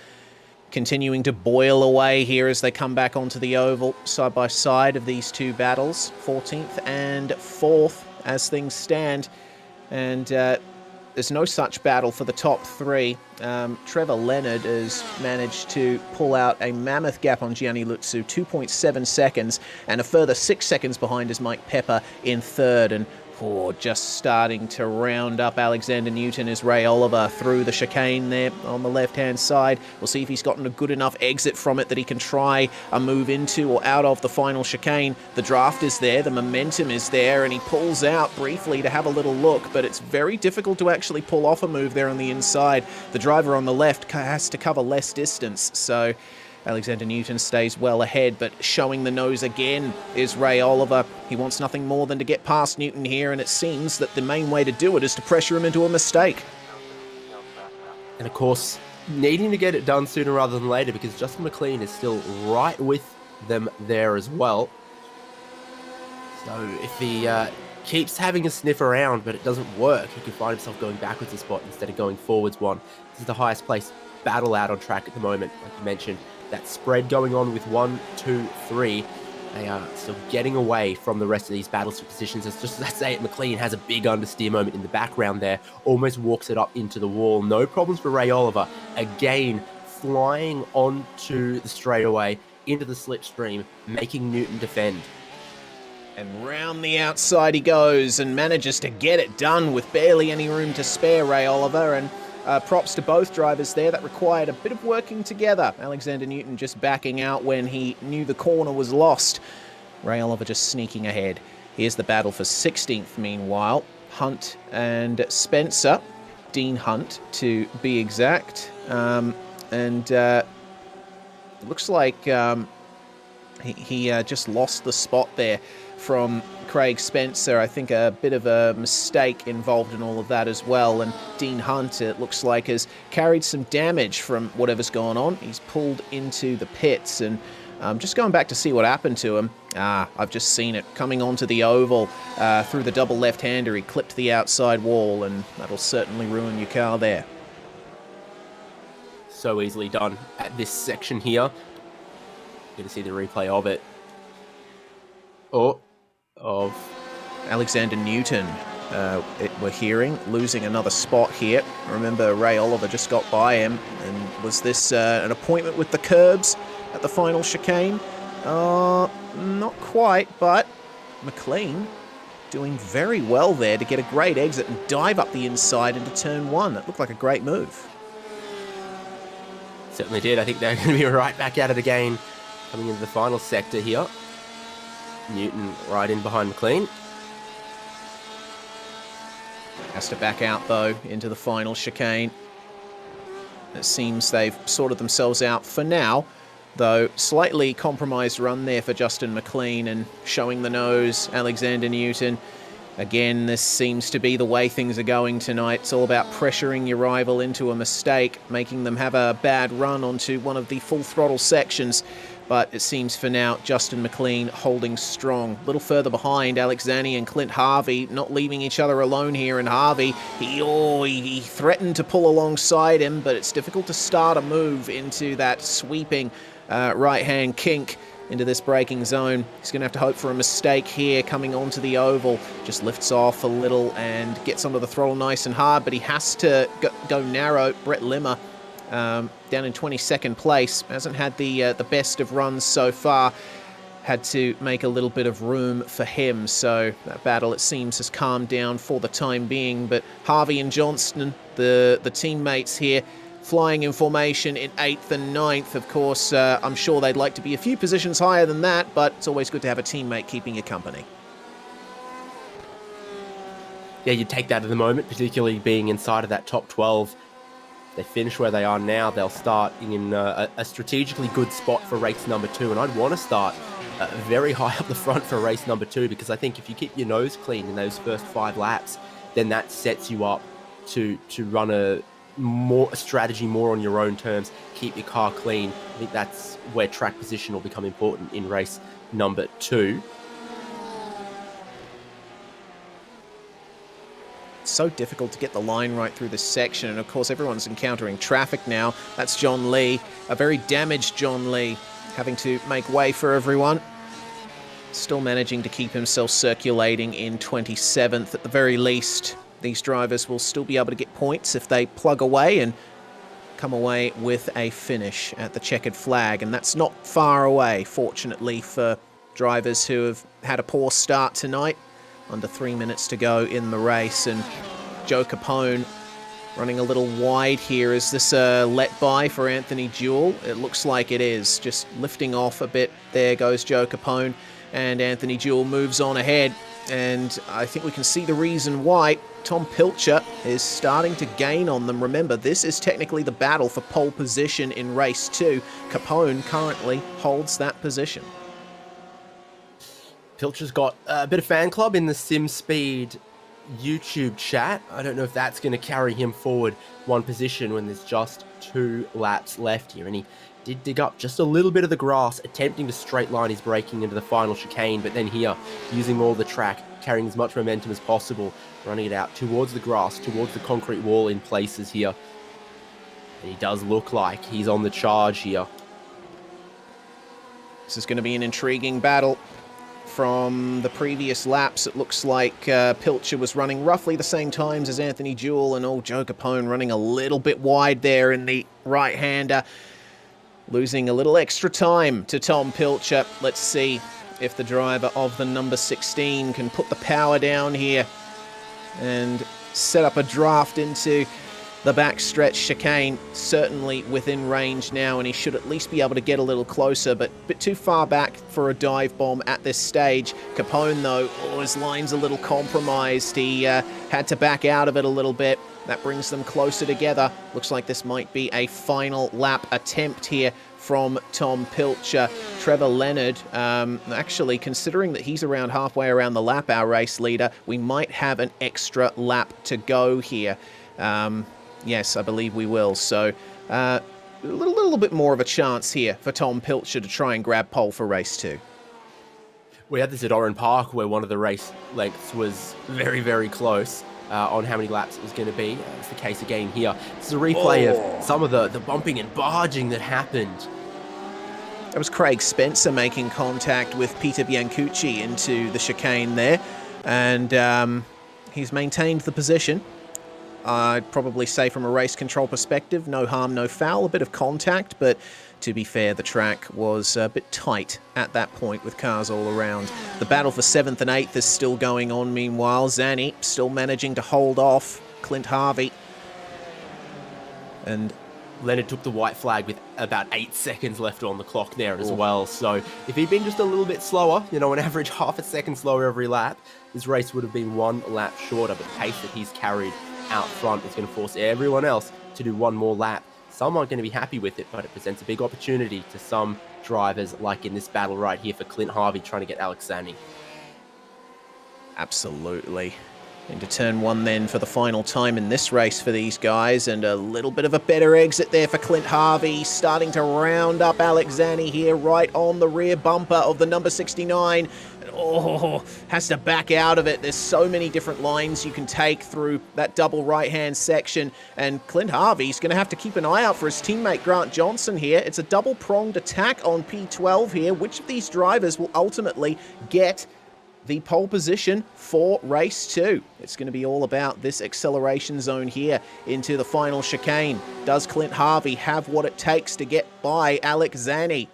S4: continuing to boil away here as they come back onto the oval side by side of these two battles, 14th and 4th as things stand, and there's no such battle for the top three. Trevor Leonard has managed to pull out a mammoth gap on Gianni Lutzu, 2.7 seconds, and a further 6 seconds behind is Mike Pepper in third, and just starting to round up Alexander Newton is Ray Oliver through the chicane there on the left-hand side. We'll see if he's gotten a good enough exit from it that he can try a move into or out of the final chicane. The draft is there, the momentum is there, and he pulls out briefly to have a little look, but it's very difficult to actually pull off a move there on the inside. The driver on the left has to cover less distance, so Alexander Newton stays well ahead, but showing the nose again is Ray Oliver. He wants nothing more than to get past Newton here, and it seems that the main way to do it is to pressure him into a mistake.
S5: And of course, needing to get it done sooner rather than later, because Justin McLean is still right with them there as well. So if he keeps having a sniff around, but it doesn't work, he can find himself going backwards a spot instead of going forwards one. This is the highest place battle out on track at the moment, like you mentioned. That spread going on with 1, 2, 3. They are still getting away from the rest of these battles for positions. It's just, let's say, McLean has a big understeer moment in the background there, almost walks it up into the wall. No problems for Ray Oliver. Again, flying onto the straightaway, into the slipstream, making Newton defend.
S4: And round the outside he goes and manages to get it done with barely any room to spare, Ray Oliver, and props to both drivers there. That required a bit of working together. Alexander Newton just backing out when he knew the corner was lost. Ray Oliver just sneaking ahead. Here's the battle for 16th meanwhile. Hunt and Spencer. Dean Hunt, to be exact. It looks like he just lost the spot there from Craig Spencer. I think a bit of a mistake involved in all of that as well, and Dean Hunt, it looks like, has carried some damage from whatever's gone on. He's pulled into the pits, and just going back to see what happened to him. I've just seen it coming onto the oval through the double left-hander. He clipped the outside wall, and that'll certainly ruin your car there.
S5: So easily done at this section here. Good to see the replay of it. Of
S4: Alexander Newton, we're hearing, losing another spot here. Remember, Ray Oliver just got by him, and was this an appointment with the curbs at the final chicane? Not quite, but McLean doing very well there to get a great exit and dive up the inside into turn one. It looked like a great move.
S5: Certainly did. I think they're going to be right back at it again coming into the final sector here. Newton right in behind McLean.
S4: Has to back out, though, into the final chicane. It seems they've sorted themselves out for now, though slightly compromised run there for Justin McLean and showing the nose, Alexander Newton. Again, this seems to be the way things are going tonight. It's all about pressuring your rival into a mistake, making them have a bad run onto one of the full throttle sections. But it seems for now, Justin McLean holding strong. A little further behind, Alexander and Clint Harvey not leaving each other alone here. And Harvey, he threatened to pull alongside him, but it's difficult to start a move into that sweeping right-hand kink into this braking zone. He's going to have to hope for a mistake here coming onto the oval. Just lifts off a little and gets onto the throttle nice and hard, but he has to go narrow. Brett Limmer down in 22nd place. Hasn't had the best of runs so far. Had to make a little bit of room for him. So that battle, it seems, has calmed down for the time being. But Harvey and Johnston, the teammates here, flying in formation in 8th and 9th. Of course, I'm sure they'd like to be a few positions higher than that, but it's always good to have a teammate keeping you company.
S5: Yeah, you'd take that at the moment, particularly being inside of that top 12. If they finish where they are now, they'll start in a strategically good spot for race number 2, and I'd want to start very high up the front for race number 2, because I think if you keep your nose clean in those first 5 laps, then that sets you up to run a strategy more on your own terms, keep your car clean. I think that's where track position will become important in race number 2.
S4: It's so difficult to get the line right through this section, and of course everyone's encountering traffic now. That's John Lee, a very damaged John Lee, having to make way for everyone. Still managing to keep himself circulating in 27th at the very least. These drivers will still be able to get points if they plug away and come away with a finish at the checkered flag. And that's not far away, fortunately, for drivers who have had a poor start tonight. Under 3 minutes to go in the race. And Joe Capone running a little wide here. Is this a let-by for Anthony Jewell? It looks like it is. Just lifting off a bit. There goes Joe Capone. And Anthony Jewell moves on ahead. And I think we can see the reason why. Tom Pilcher is starting to gain on them. Remember, this is technically the battle for pole position in race 2. Capone currently holds that position.
S5: Pilcher's got a bit of fan club in the SimSpeed YouTube chat. I don't know if that's going to carry him forward one position when there's just 2 laps left here. And he did dig up just a little bit of the grass, attempting to straight line his braking into the final chicane, but then here, using all the track, carrying as much momentum as possible, running it out towards the grass, towards the concrete wall in places here. And he does look like he's on the charge here.
S4: This is going to be an intriguing battle. From the previous laps, it looks like Pilcher was running roughly the same times as Anthony Jewell, and Joe Capone running a little bit wide there in the right-hander. Losing a little extra time to Tom Pilcher. Let's see if the driver of the number 16 can put the power down here and set up a draft into the backstretch chicane. Certainly within range now, and he should at least be able to get a little closer, but a bit too far back for a dive bomb at this stage. Capone, though, his line's a little compromised. He had to back out of it a little bit. That brings them closer together. Looks like this might be a final lap attempt here from Tom Pilcher. Trevor Leonard, actually, considering that he's around halfway around the lap, our race leader, we might have an extra lap to go here. Yes, I believe we will. So a little bit more of a chance here for Tom Pilcher to try and grab pole for race 2.
S5: We had this at Oran Park where one of the race lengths was very, very close on how many laps it was going to be. It's the case again here. This is a replay of some of the bumping and barging that happened.
S4: That was Craig Spencer making contact with Peter Biancucci into the chicane there. And he's maintained the position. I'd probably say from a race control perspective, no harm, no foul, a bit of contact, but to be fair, the track was a bit tight at that point with cars all around. The battle for 7th and 8th is still going on meanwhile. Gianni still managing to hold off Clint Harvey. And
S5: Leonard took the white flag with about 8 seconds left on the clock there as well. So if he'd been just a little bit slower, you know, an average half a second slower every lap, this race would have been 1 lap shorter. But the pace that he's carried out front is going to force everyone else to do 1 more lap. Some aren't going to be happy with it, but it presents a big opportunity to some drivers, like in this battle right here for Clint Harvey trying to get Alex Zanni.
S4: Absolutely. Into turn 1 then for the final time in this race for these guys, and a little bit of a better exit there for Clint Harvey, starting to round up Alex Zanni here right on the rear bumper of the number 69. Oh, has to back out of it. There's so many different lines you can take through that double right-hand section, and Clint Harvey's going to have to keep an eye out for his teammate Grant Johnson here. It's a double-pronged attack on P12 here. Which of these drivers will ultimately get the pole position for race 2? It's going to be all about this acceleration zone here into the final chicane. Does Clint Harvey have what it takes to get by Alex Zanni?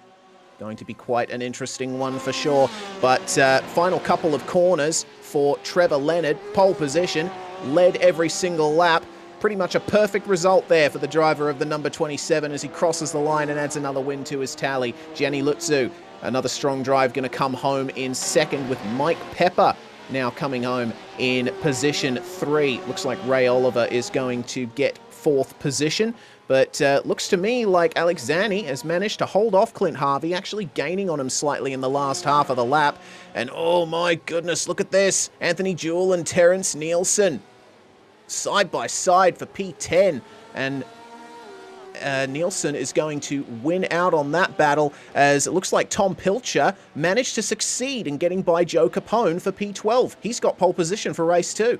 S4: Going to be quite an interesting one for sure. But final couple of corners for Trevor Leonard. Pole position, led every single lap. Pretty much a perfect result there for the driver of the number 27 as he crosses the line and adds another win to his tally. Gianni Lutzu, another strong drive, going to come home in second, with Mike Pepper now coming home in position 3. Looks like Ray Oliver is going to get 4th position, but looks to me like Alex Zanni has managed to hold off Clint Harvey, actually gaining on him slightly in the last half of the lap. And oh my goodness, look at this. Anthony Jewell and Terrence Nielsen side by side for P10, and Nielsen is going to win out on that battle, as it looks like Tom Pilcher managed to succeed in getting by Joe Capone for P12. He's got pole position for race 2.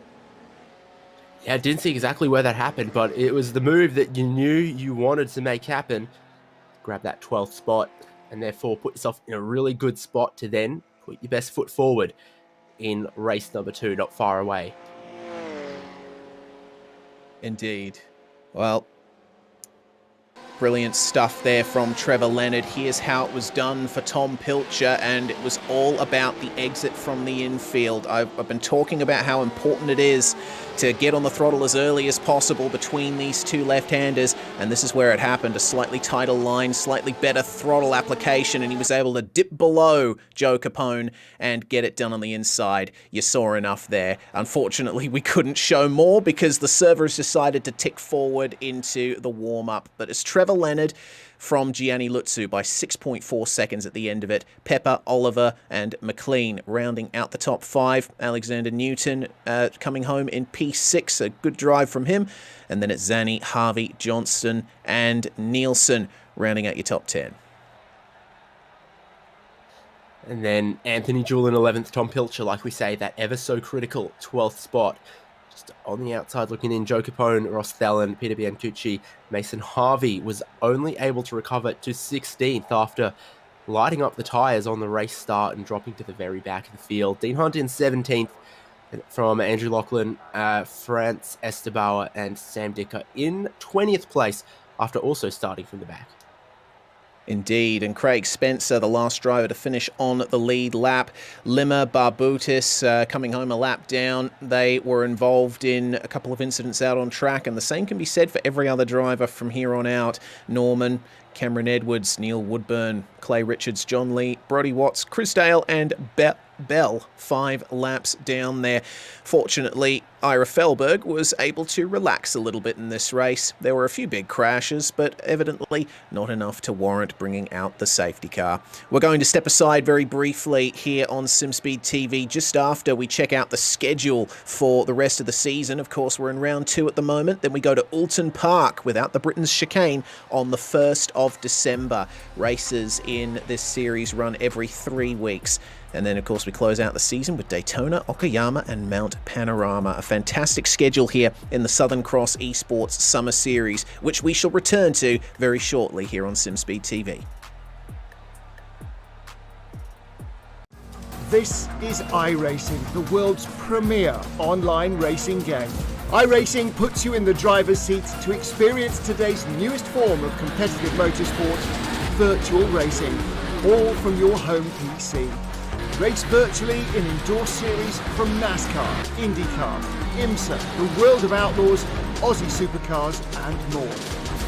S5: Yeah, I didn't see exactly where that happened, but it was the move that you knew you wanted to make happen. Grab that 12th spot, and therefore put yourself in a really good spot to then put your best foot forward in race number 2, not far away.
S4: Indeed. Well, brilliant stuff there from Trevor Leonard. Here's how it was done for Tom Pilcher, and it was all about the exit from the infield. I've been talking about how important it is to get on the throttle as early as possible between these two left-handers, and this is where it happened. A slightly tighter line, slightly better throttle application, and he was able to dip below Joe Capone and get it done on the inside. You saw enough there. Unfortunately, we couldn't show more because the servers decided to tick forward into the warm-up, but it's Trevor Leonard from Gianni Lutzu by 6.4 seconds at the end of it. Pepper, Oliver, and McLean rounding out the top 5. Alexander Newton coming home in P6, a good drive from him. And then it's Zanni, Harvey, Johnston, and Nielsen rounding out your top 10.
S5: And then Anthony Jewell in 11th, Tom Pilcher, like we say, that ever so critical 12th spot. Just on the outside looking in, Joe Capone, Ross Thelen, Peter Biancucci, Mason Harvey was only able to recover to 16th after lighting up the tyres on the race start and dropping to the very back of the field. Dean Hunt in 17th from Andrew Lachlan, Franz Esterbauer and Sam Dicker in 20th place after also starting from the back.
S4: Indeed, and Craig Spencer, the last driver to finish on the lead lap. Limmer, Barbutis coming home a lap down. They were involved in a couple of incidents out on track, and the same can be said for every other driver from here on out. Norman, Cameron Edwards, Neil Woodburn, Clay Richards, John Lee, Brodie Watts, Chris Dale, and Bell, 5 laps down there. Fortunately, Ira Felberg was able to relax a little bit in this race. There were a few big crashes, but evidently not enough to warrant bringing out the safety car. We're going to step aside very briefly here on SimSpeed TV just after we check out the schedule for the rest of the season. Of course, we're in round 2 at the moment. Then we go to Alton Park without the Britain's chicane on the 1st of December. Races in this series run every 3 weeks. And then, of course, we close out the season with Daytona, Okayama, and Mount Panorama. A fantastic schedule here in the Southern Cross ESports Summer Series, which we shall return to very shortly here on SimSpeed TV.
S2: This is iRacing, the world's premier online racing game. iRacing puts you in the driver's seat to experience today's newest form of competitive motorsport, virtual racing, all from your home PC. Race virtually in indoor series from NASCAR, IndyCar, IMSA, the World of Outlaws, Aussie Supercars and more.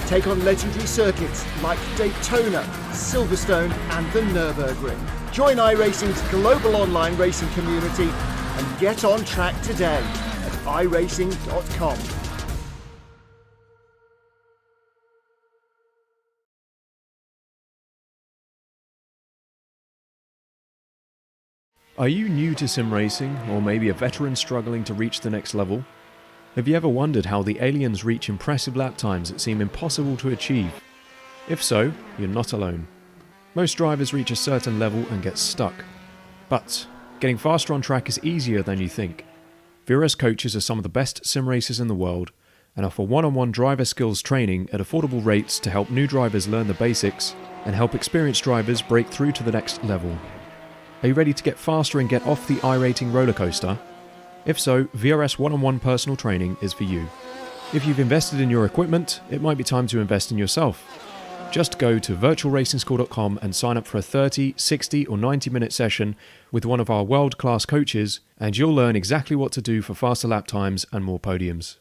S2: Take on legendary circuits like Daytona, Silverstone and the Nürburgring. Join iRacing's global online racing community and get on track today at iRacing.com.
S6: Are you new to sim racing, or maybe a veteran struggling to reach the next level? Have you ever wondered how the aliens reach impressive lap times that seem impossible to achieve? If so, you're not alone. Most drivers reach a certain level and get stuck. But getting faster on track is easier than you think. VRS coaches are some of the best sim racers in the world and offer one-on-one driver skills training at affordable rates to help new drivers learn the basics and help experienced drivers break through to the next level. Are you ready to get faster and get off the iRating roller coaster? If so, VRS one-on-one personal training is for you. If you've invested in your equipment, it might be time to invest in yourself. Just go to virtualracingschool.com and sign up for a 30, 60 or 90-minute session with one of our world-class coaches, and you'll learn exactly what to do for faster lap times and more podiums.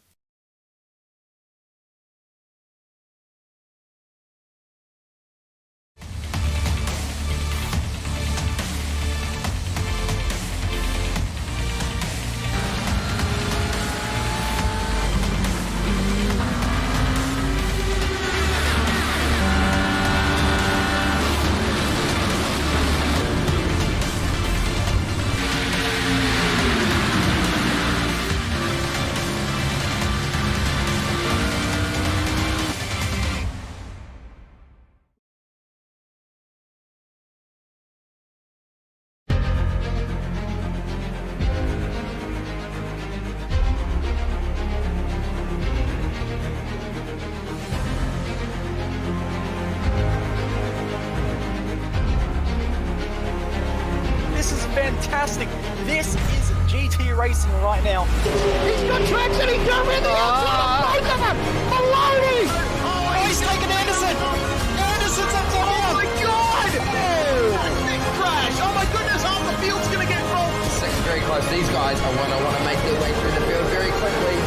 S1: Fantastic. This is GT racing right now.
S3: He's got traction, he's going in the outside, both of them! Maloney!
S1: Oh, he's taken Anderson. Anderson's up to him.
S3: Oh my God! Big crash! Oh my goodness, half the field's going to get rolled!
S7: Second very close. These guys are want to make their way through the field very quickly.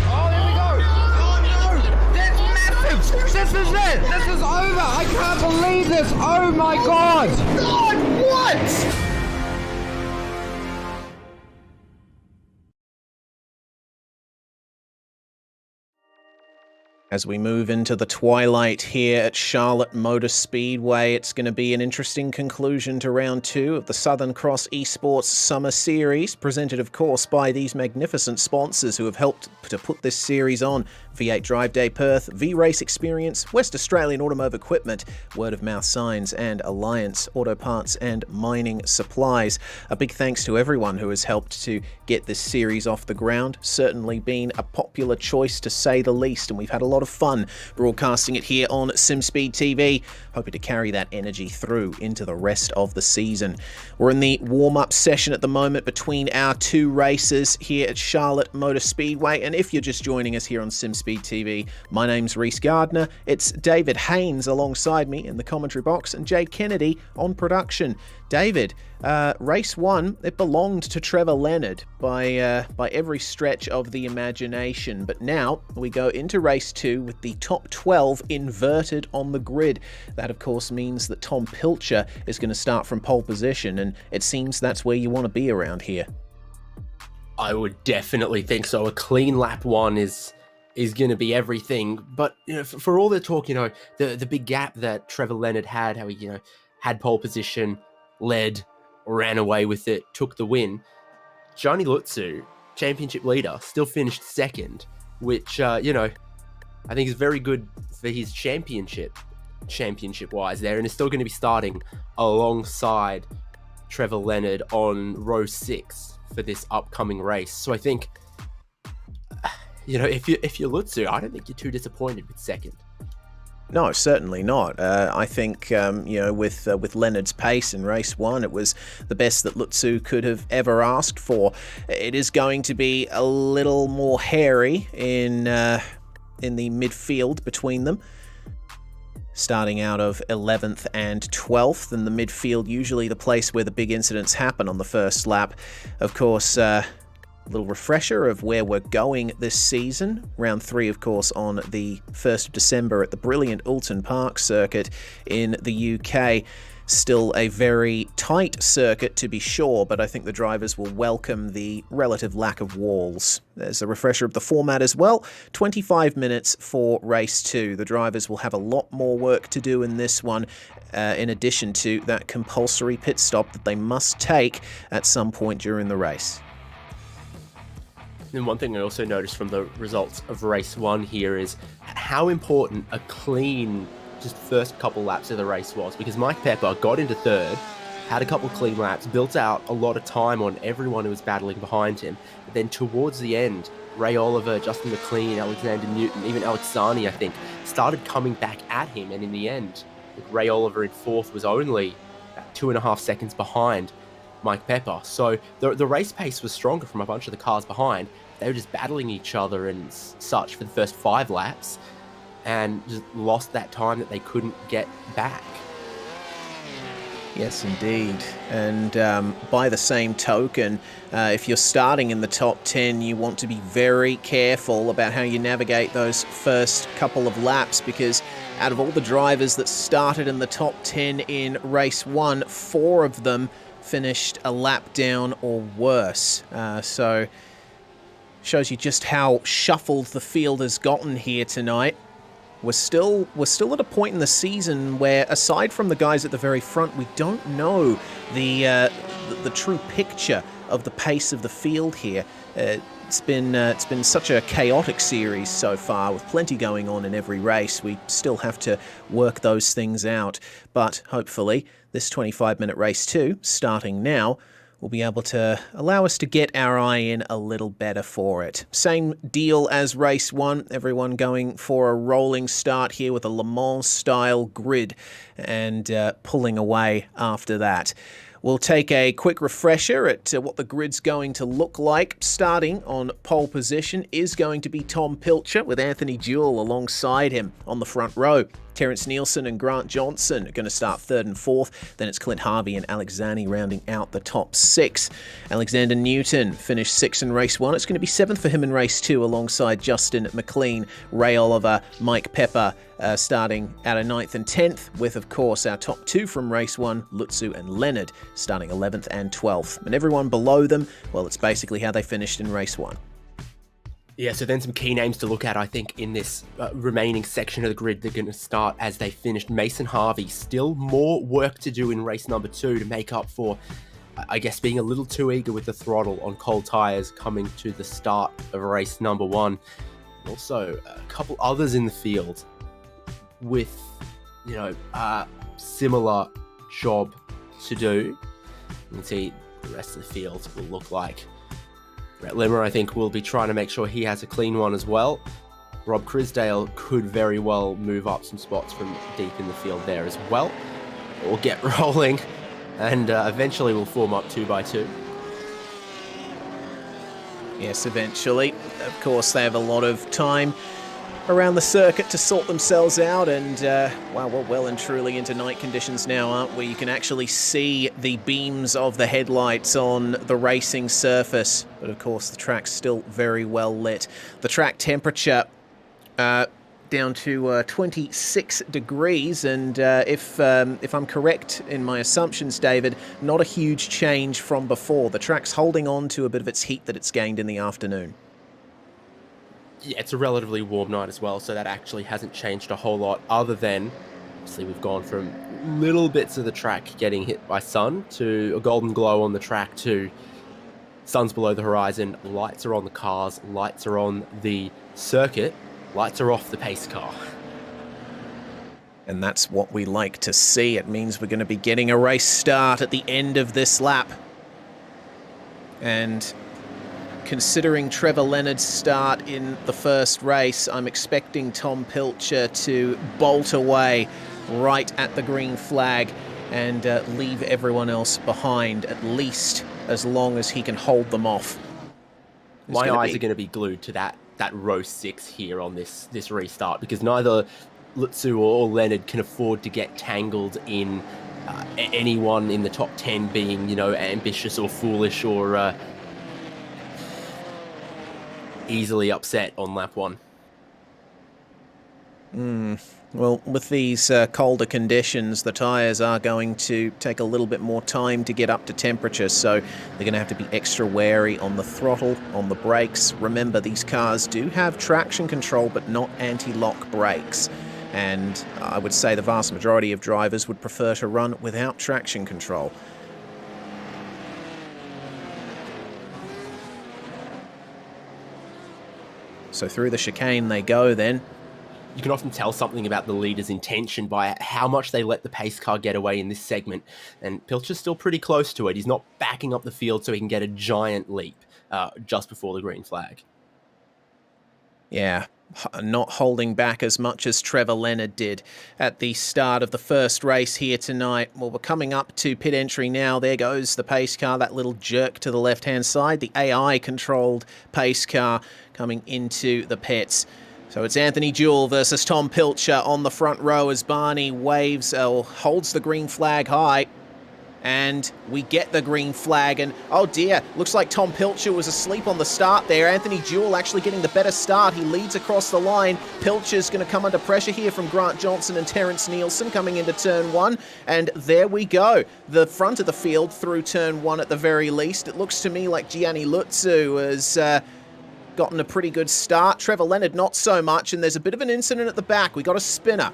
S3: Oh, there we go!
S7: Oh no! That's massive!
S3: This is it! This is over! I can't believe this! Oh my God!
S7: God, what?
S4: As we move into the twilight here at Charlotte Motor Speedway, it's going to be an interesting conclusion to round 2 of the Southern Cross Esports Summer Series, presented of course by these magnificent sponsors who have helped to put this series on: V8 Drive Day Perth, V-Race Experience, West Australian Automotive Equipment, Word of Mouth Signs and Alliance Auto Parts and Mining Supplies. A big thanks to everyone who has helped to get this series off the ground. Certainly been a popular choice to say the least, and we've had a lot of fun broadcasting it here on SimSpeed TV, hoping to carry that energy through into the rest of the season. We're in the warm-up session at the moment between our 2 races here at Charlotte Motor Speedway, and if you're just joining us here on SimSpeed TV, my name's Reese Gardner. It's David Haynes alongside me in the commentary box and Jay Kennedy on production. David, race 1, it belonged to Trevor Leonard by every stretch of the imagination, but now we go into race 2 with the top 12 inverted on the grid. That of course means that Tom Pilcher is going to start from pole position, and it seems that's where you want to be around here.
S5: I would definitely think so. A clean lap 1 is going to be everything. But you know, for all the talk, you know, the big gap that Trevor Leonard had, how he had pole position, led, ran away with it, took the win. Gianni Lutzu, championship leader, still finished second, which I think is very good for his championship-wise there, and is still going to be starting alongside Trevor Leonard on row 6 for this upcoming race. So I think, if you're Lutzu, I don't think you're too disappointed with second.
S4: No, certainly not. I think, with Leonard's pace in race 1, it was the best that Lutzu could have ever asked for. It is going to be a little more hairy in the midfield between them, starting out of 11th and 12th, and the midfield usually the place where the big incidents happen on the first lap. Of course, little refresher of where we're going this season. Round 3, of course, on the 1st of December at the brilliant Oulton Park circuit in the UK. Still a very tight circuit to be sure, but I think the drivers will welcome the relative lack of walls. There's a refresher of the format as well. 25 minutes for race 2. The drivers will have a lot more work to do in this one, in addition to that compulsory pit stop that they must take at some point during the race.
S5: And one thing I also noticed from the results of race 1 here is how important a clean just first couple laps of the race was, because Mike Pepper got into 3rd, had a couple clean laps, built out a lot of time on everyone who was battling behind him. But then towards the end, Ray Oliver, Justin McLean, Alexander Newton, even Alex Zani, I think, started coming back at him. And in the end, Ray Oliver in 4th was only about 2.5 seconds behind Mike Pepper. So the race pace was stronger from a bunch of the cars behind. They were just battling each other and such for the first 5 laps, and just lost that time that they couldn't get back.
S4: Yes, indeed. And by the same token, if you're starting in the top 10, you want to be very careful about how you navigate those first couple of laps, because out of all the drivers that started in the top 10 in race 1, 4 of them finished a lap down or worse. So shows you just how shuffled the field has gotten here tonight. We're still at a point in the season where, aside from the guys at the very front, we don't know the true picture of the pace of the field here. It's been such a chaotic series so far, with plenty going on in every race. We still have to work those things out, but hopefully this 25-minute race 2, starting now, will be able to allow us to get our eye in a little better for it. Same deal as race 1, everyone going for a rolling start here with a Le Mans-style grid and pulling away after that. We'll take a quick refresher at what the grid's going to look like. Starting on pole position is going to be Tom Pilcher, with Anthony Jewell alongside him on the front row. Terence Nielsen and Grant Johnson are going to start 3rd and 4th. Then it's Clint Harvey and Alex Zani rounding out the top 6. Alexander Newton finished 6th in race 1. It's going to be 7th for him in race 2, alongside Justin McLean, Ray Oliver, Mike Pepper, starting out of 9th and 10th, with, of course, our top 2 from race 1, Lutzu and Leonard, starting 11th and 12th. And everyone below them, well, it's basically how they finished in race 1.
S5: Yeah, so then some key names to look at, I think, in this remaining section of the grid. They're going to start as they finished. Mason Harvey, still more work to do in race number 2 to make up for, I guess, being a little too eager with the throttle on cold tyres coming to the start of race number 1. Also, a couple others in the field with, similar job to do. You can see the rest of the field will look like. Brett Limmer, I think, will be trying to make sure he has a clean one as well. Rob Crisdale could very well move up some spots from deep in the field there as well. We'll get rolling, and eventually we'll form up 2x2.
S4: Yes, eventually. Of course, they have a lot of time around the circuit to sort themselves out, and we're well and truly into night conditions now, aren't we? You can actually see the beams of the headlights on the racing surface, but of course the track's still very well lit. The track temperature down to 26 degrees, and if I'm correct in my assumptions, David, not a huge change from before. The track's holding on to a bit of its heat that it's gained in the afternoon.
S5: Yeah, it's a relatively warm night as well, so that actually hasn't changed a whole lot, other than, obviously, we've gone from little bits of the track getting hit by sun to a golden glow on the track to sun's below the horizon, lights are on the cars, lights are on the circuit, lights are off the pace car.
S4: And that's what we like to see. It means we're going to be getting a race start at the end of this lap. And considering Trevor Leonard's start in the first race, I'm expecting Tom Pilcher to bolt away right at the green flag and leave everyone else behind, at least as long as he can hold them off.
S5: My eyes are going to be glued to that row 6 here on this restart, because neither Lutzu or Leonard can afford to get tangled in anyone in the top 10 being, ambitious or foolish or easily upset on lap 1.
S4: Well, with these colder conditions, the tyres are going to take a little bit more time to get up to temperature, so they're going to have to be extra wary on the throttle, on the brakes. Remember, these cars do have traction control, but not anti-lock brakes. And I would say the vast majority of drivers would prefer to run without traction control. So through the chicane they go then.
S5: You can often tell something about the leader's intention by how much they let the pace car get away in this segment. And Pilcher's still pretty close to it. He's not backing up the field so he can get a giant leap just before the green flag.
S4: Yeah, not holding back as much as Trevor Leonard did at the start of the first race here tonight. Well, we're coming up to pit entry now. There goes the pace car, that little jerk to the left-hand side. The AI-controlled pace car coming into the pits. So it's Anthony Jewell versus Tom Pilcher on the front row as Barney waves or holds the green flag high. And we get the green flag, and oh dear, looks like Tom Pilcher was asleep on the start there. Anthony Jewell actually getting the better start. He leads across the line. Pilcher's going to come under pressure here from Grant Johnson and Terrence Nielsen coming into turn 1. And there we go. The front of the field through turn 1 at the very least. It looks to me like Gianni Lutzu has gotten a pretty good start. Trevor Leonard not so much, and there's a bit of an incident at the back. We got a spinner.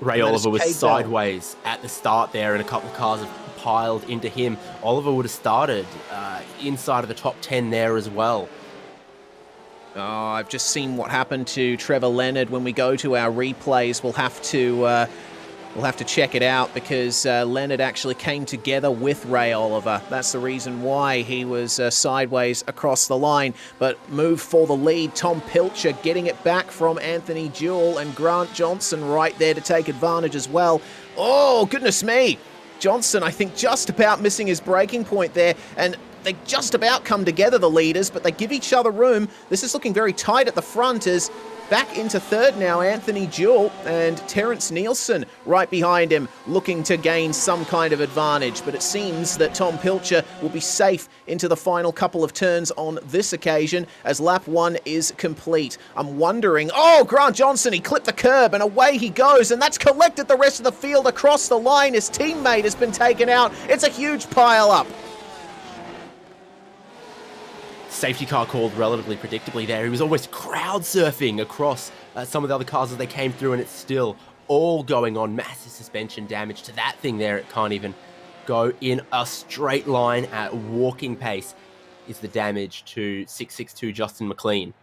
S5: Ray Oliver was sideways at the start there, and a couple of cars have piled into him. Oliver would have started inside of the top 10 there as well.
S4: Oh, I've just seen what happened to Trevor Leonard. When we go to our replays, we'll have to check it out because Leonard actually came together with Ray Oliver. That's the reason why he was sideways across the line. But move for the lead. Tom Pilcher getting it back from Anthony Jewell, and Grant Johnson right there to take advantage as well. Oh, goodness me. Johnson, I think, just about missing his braking point there, and they just about come together, the leaders, but they give each other room. This is looking very tight at the front as back into third now, Anthony Jewell and Terrence Nielsen right behind him, looking to gain some kind of advantage. But it seems that Tom Pilcher will be safe into the final couple of turns on this occasion as lap 1 is complete. I'm wondering, oh, Grant Johnson, he clipped the curb and away he goes, and that's collected the rest of the field across the line. His teammate has been taken out. It's a huge pile up.
S5: Safety car called relatively predictably there. He was almost crowd surfing across some of the other cars as they came through, and it's still all going on. Massive suspension damage to that thing there. It can't even go in a straight line at walking pace is the damage to 662 Justin McLean.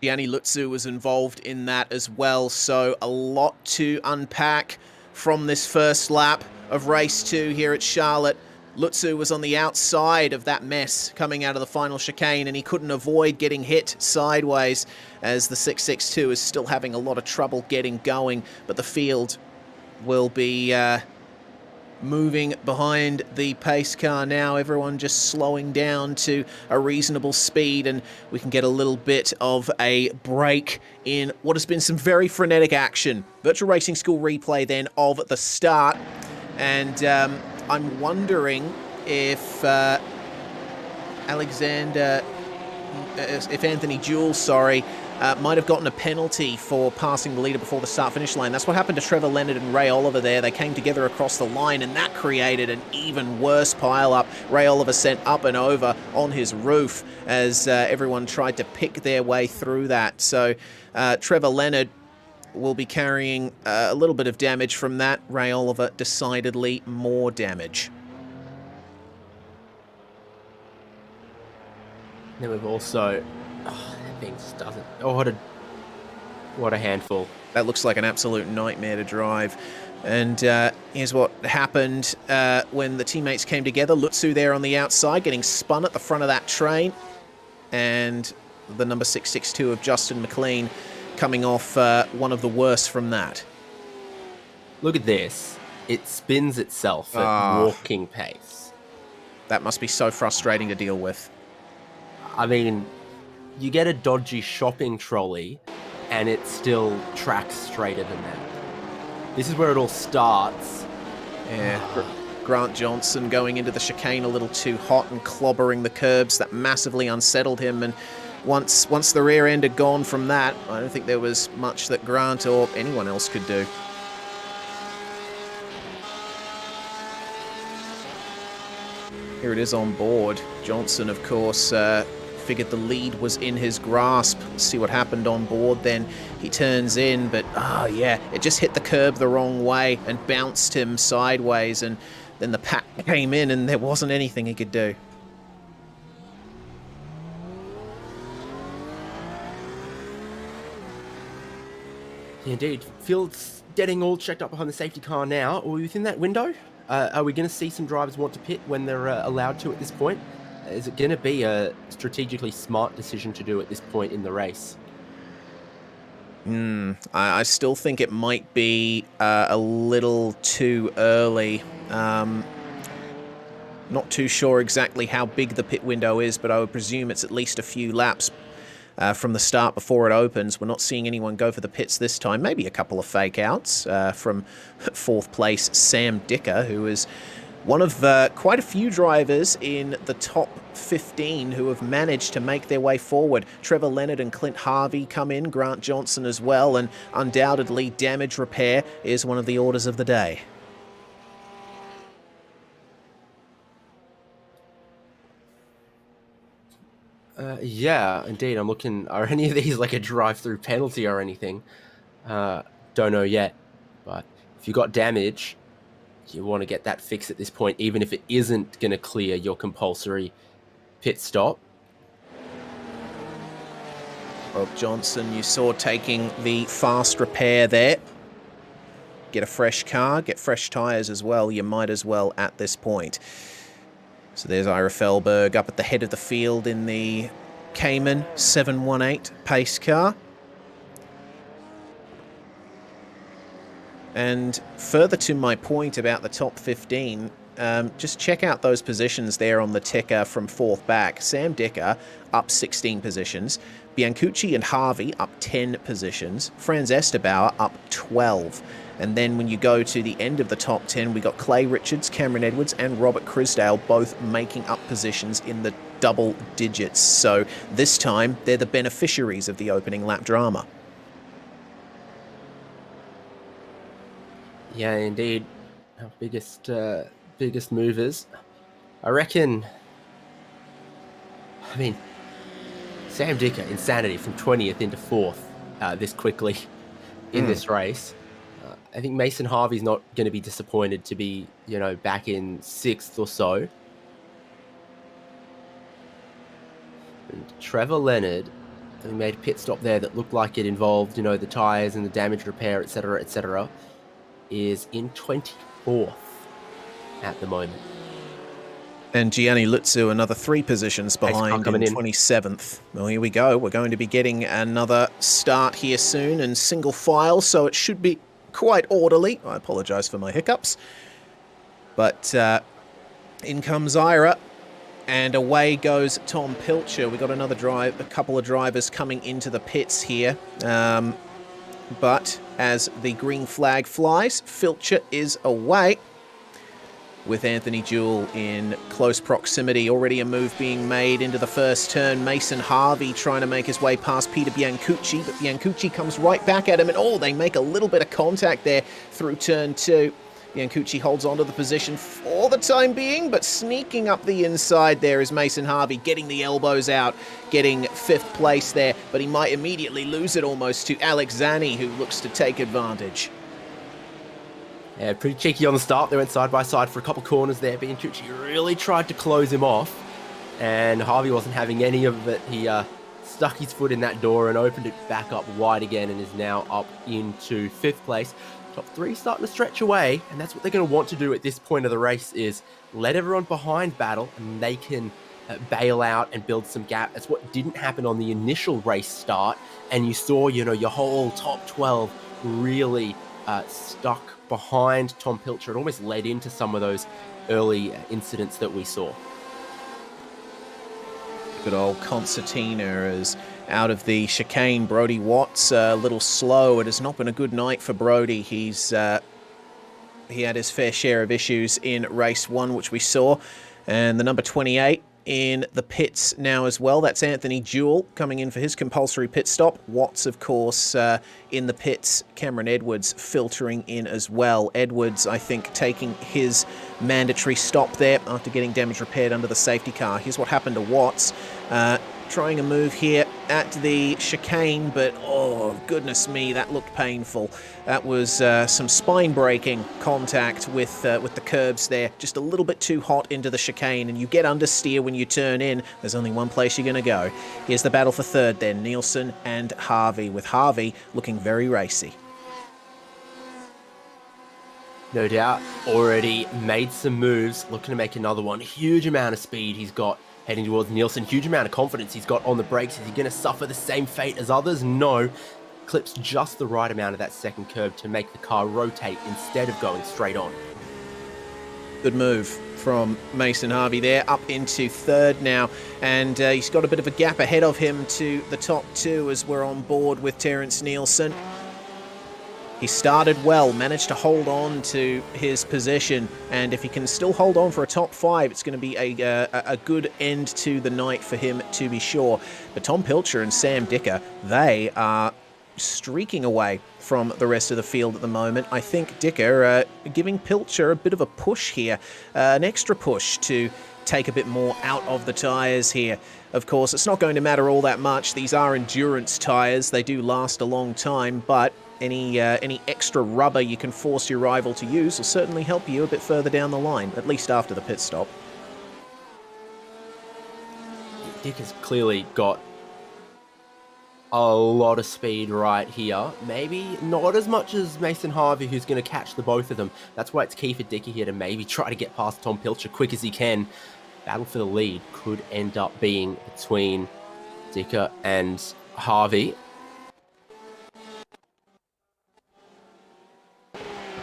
S4: Gianni Lutzu was involved in that as well, so a lot to unpack from this first lap of race 2 here at Charlotte. Lutzu was on the outside of that mess coming out of the final chicane, and he couldn't avoid getting hit sideways as the 662 is still having a lot of trouble getting going. But the field will be moving behind the pace car now. Everyone just slowing down to a reasonable speed, and we can get a little bit of a break in what has been some very frenetic action. Virtual Racing School replay then of the start, and I'm wondering if Anthony Jewell, might have gotten a penalty for passing the leader before the start-finish line. That's what happened to Trevor Leonard and Ray Oliver there. They came together across the line, and that created an even worse pile-up. Ray Oliver sent up and over on his roof as everyone tried to pick their way through that. So Trevor Leonard will be carrying a little bit of damage from that. Ray Oliver decidedly more damage.
S5: Then we've also... Oh, that thing just doesn't... Oh, what a handful.
S4: That looks like an absolute nightmare to drive. And here's what happened when the teammates came together. Lutzu there on the outside, getting spun at the front of that train. And the number 662 of Justin McLean coming off one of the worst from that.
S5: Look at this. It spins itself at walking pace.
S4: That must be so frustrating to deal with.
S5: I mean, you get a dodgy shopping trolley and it still tracks straighter than that. This is where it all starts.
S4: Yeah. Grant Johnson going into the chicane a little too hot and clobbering the curbs. That massively unsettled him, and once the rear end had gone from that, I don't think there was much that Grant or anyone else could do. Here it is on board. Johnson, of course, figured the lead was in his grasp. Let's see what happened on board then. He turns in, but yeah, it just hit the curb the wrong way and bounced him sideways, and then the pack came in and there wasn't anything he could do.
S5: Indeed. Field's getting all checked up behind the safety car now. Are we within that window? Are we going to see some drivers want to pit when they're allowed to at this point? Is it going to be a strategically smart decision to do at this point in the race?
S4: I still think it might be a little too early. Not too sure exactly how big the pit window is, but I would presume it's at least a few laps from the start before it opens. We're not seeing anyone go for the pits this time. Maybe a couple of fake outs from 4th place Sam Dicker, who is one of quite a few drivers in the top 15 who have managed to make their way forward. Trevor Leonard and Clint Harvey come in, Grant Johnson as well, and undoubtedly damage repair is one of the orders of the day.
S5: Yeah, indeed. I'm looking, are any of these like a drive-through penalty or anything? Don't know yet, but if you got damage, you want to get that fixed at this point, even if it isn't going to clear your compulsory pit stop.
S4: Well, Johnson, you saw taking the fast repair there. Get a fresh car, get fresh tyres as well. You might as well at this point. So there's Ira Felberg up at the head of the field in the Cayman 718 pace car. And further to my point about the top 15, just check out those positions there on the ticker from 4th back. Sam Dicker up 16 positions. Biancucci and Harvey up 10 positions. Franz Esterbauer up 12. And then when you go to the end of the top 10, we got Clay Richards, Cameron Edwards, and Robert Crisdale both making up positions in the double digits. So this time, they're the beneficiaries of the opening lap drama.
S5: Yeah, indeed. Our biggest movers. I reckon, I mean, Sam Dicker, insanity from 20th into 4th this quickly in this race. I think Mason Harvey's not going to be disappointed to be, you know, back in 6th or so. And Trevor Leonard, he made a pit stop there that looked like it involved, you know, the tyres and the damage repair, etc., is in 24th at the moment.
S4: And Gianni Lutzu, another 3 positions behind in 27th. Well, here we go. We're going to be getting another start here soon in single file, so it should be quite orderly. I apologise for my hiccups. But in comes Ira, and away goes Tom Pilcher. We got a couple of drivers coming into the pits here. But as the green flag flies, Filcher is away, with Anthony Jewell in close proximity. Already a move being made into the first turn. Mason Harvey trying to make his way past Peter Biancucci, but Biancucci comes right back at him, and they make a little bit of contact there through turn 2. Biancucci holds on to the position for the time being, but sneaking up the inside there is Mason Harvey, getting the elbows out, getting 5th place there, but he might immediately lose it almost to Alex Zanni, who looks to take advantage.
S5: Yeah, pretty cheeky on the start. They went side by side for a couple corners there. Biancucci really tried to close him off, and Harvey wasn't having any of it. He stuck his foot in that door and opened it back up wide again, and is now up into 5th place. Top 3 starting to stretch away, and that's what they're going to want to do at this point of the race, is let everyone behind battle, and they can bail out and build some gap. That's what didn't happen on the initial race start, and you saw, you know, your whole top 12 really stuck behind Tom Pilcher. It almost led into some of those early incidents that we saw.
S4: Good old Concertina is out of the chicane. Brody Watts a little slow. It has not been a good night for Brody. He had his fair share of issues in race 1, which we saw. And the number 28, in the pits now as well. That's Anthony Jewell coming in for his compulsory pit stop. Watts, of course, in the pits. Cameron Edwards filtering in as well. Edwards, I think, taking his mandatory stop there after getting damage repaired under the safety car. Here's what happened to Watts. Trying a move here at the chicane, but oh goodness me, that looked painful. That was some spine-breaking contact with the curbs there. Just a little bit too hot into the chicane, and you get understeer when you turn in. There's only one place you're going to go. Here's the battle for third then, Nielsen and Harvey, with Harvey looking very racy.
S5: No doubt, already made some moves, looking to make another one. Huge amount of speed he's got heading towards Nielsen. Huge amount of confidence he's got on the brakes. Is he going to suffer the same fate as others? No. Clips just the right amount of that second curb to make the car rotate instead of going straight on.
S4: Good move from Mason Harvey there, up into third now, and he's got a bit of a gap ahead of him to the top two as we're on board with Terence Nielsen. He started well, managed to hold on to his position, and if he can still hold on for a top five, it's going to be a good end to the night for him, to be sure. But Tom Pilcher and Sam Dicker, they are streaking away from the rest of the field at the moment. I think Dicker giving Pilcher a bit of a push here, an extra push to take a bit more out of the tyres here. Of course, it's not going to matter all that much. These are endurance tyres. They do last a long time, but any extra rubber you can force your rival to use will certainly help you a bit further down the line, at least after the pit stop.
S5: Dick has clearly got a lot of speed right here. Maybe not as much as Mason Harvey, who's going to catch the both of them. That's why it's key for Dicky here to maybe try to get past Tom Pilcher quick as he can. Battle for the lead could end up being between Dicker and Harvey.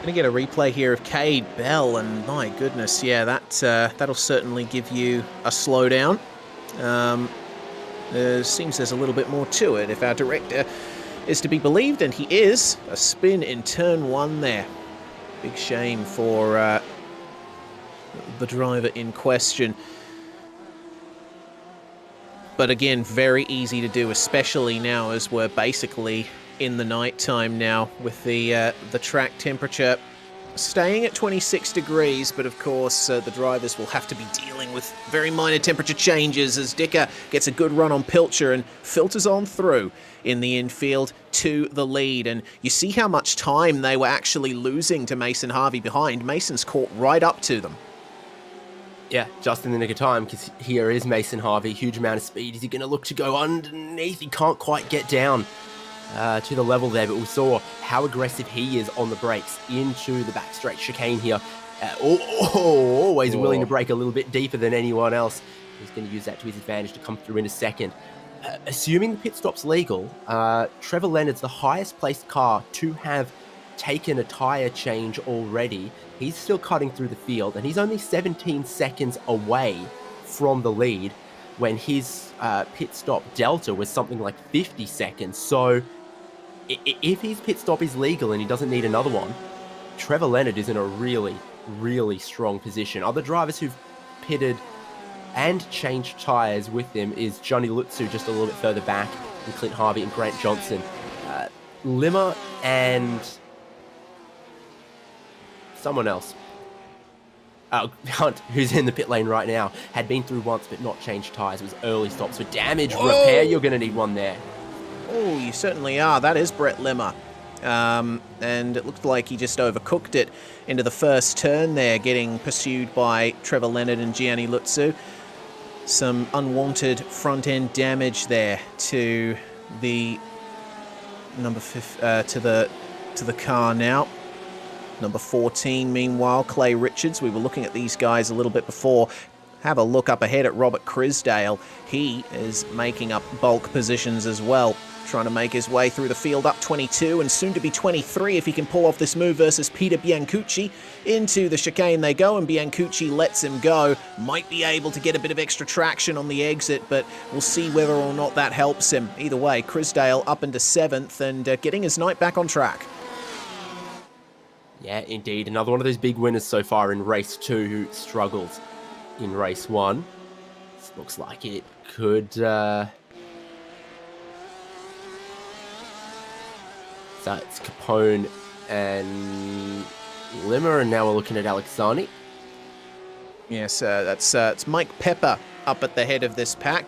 S4: Going to get a replay here of Cade Bell, and my goodness, yeah, that'll certainly give you a slowdown. Seems there's a little bit more to it if our director is to be believed, and he is. A spin in turn one there. Big shame for the driver in question. But again, very easy to do, especially now as we're basically in the night time now, with the track temperature staying at 26 degrees, but of course the drivers will have to be dealing with very minor temperature changes as Dicker gets a good run on Pilcher and filters on through in the infield to the lead. And you see how much time they were actually losing to Mason Harvey behind. Mason's caught right up to them.
S5: Yeah, just in the nick of time, because here is Mason Harvey. Huge amount of speed. Is he going to look to go underneath? He can't quite get down to the level there, but we saw how aggressive he is on the brakes into the back straight chicane here. Always willing to brake a little bit deeper than anyone else. He's going to use that to his advantage to come through in a second. Assuming the pit stop's legal, Trevor Leonard's the highest placed car to have taken a tyre change already. He's still cutting through the field, and he's only 17 seconds away from the lead when his pit stop delta was something like 50 seconds. So if his pit stop is legal and he doesn't need another one, Trevor Leonard is in a really, really strong position. Other drivers who've pitted and changed tyres with him is Gianni Lutzu just a little bit further back, and Clint Harvey and Grant Johnson. Limmer and someone else, Hunt, who's in the pit lane right now, had been through once but not changed tyres. It was early stops for damage repair. You're going to need one there.
S4: Oh, you certainly are. That is Brett Limmer. And it looked like he just overcooked it into the first turn there, getting pursued by Trevor Leonard and Gianni Lutzu. Some unwanted front-end damage there to the to the car now. Number 14, meanwhile, Clay Richards. We were looking at these guys a little bit before. Have a look up ahead at Robert Crisdale. He is making up bulk positions as well, trying to make his way through the field, up 22 and soon to be 23 if he can pull off this move versus Peter Biancucci. Into the chicane they go, and Biancucci lets him go. Might be able to get a bit of extra traction on the exit, but we'll see whether or not that helps him. Either way, Crisdale up into 7th and getting his night back on track.
S5: Yeah, indeed. Another one of those big winners so far in race 2 who struggled in race 1. Looks like it could... So it's Capone and Limmer, and now we're looking at Alexani.
S4: Yes, that's it's Mike Pepper up at the head of this pack.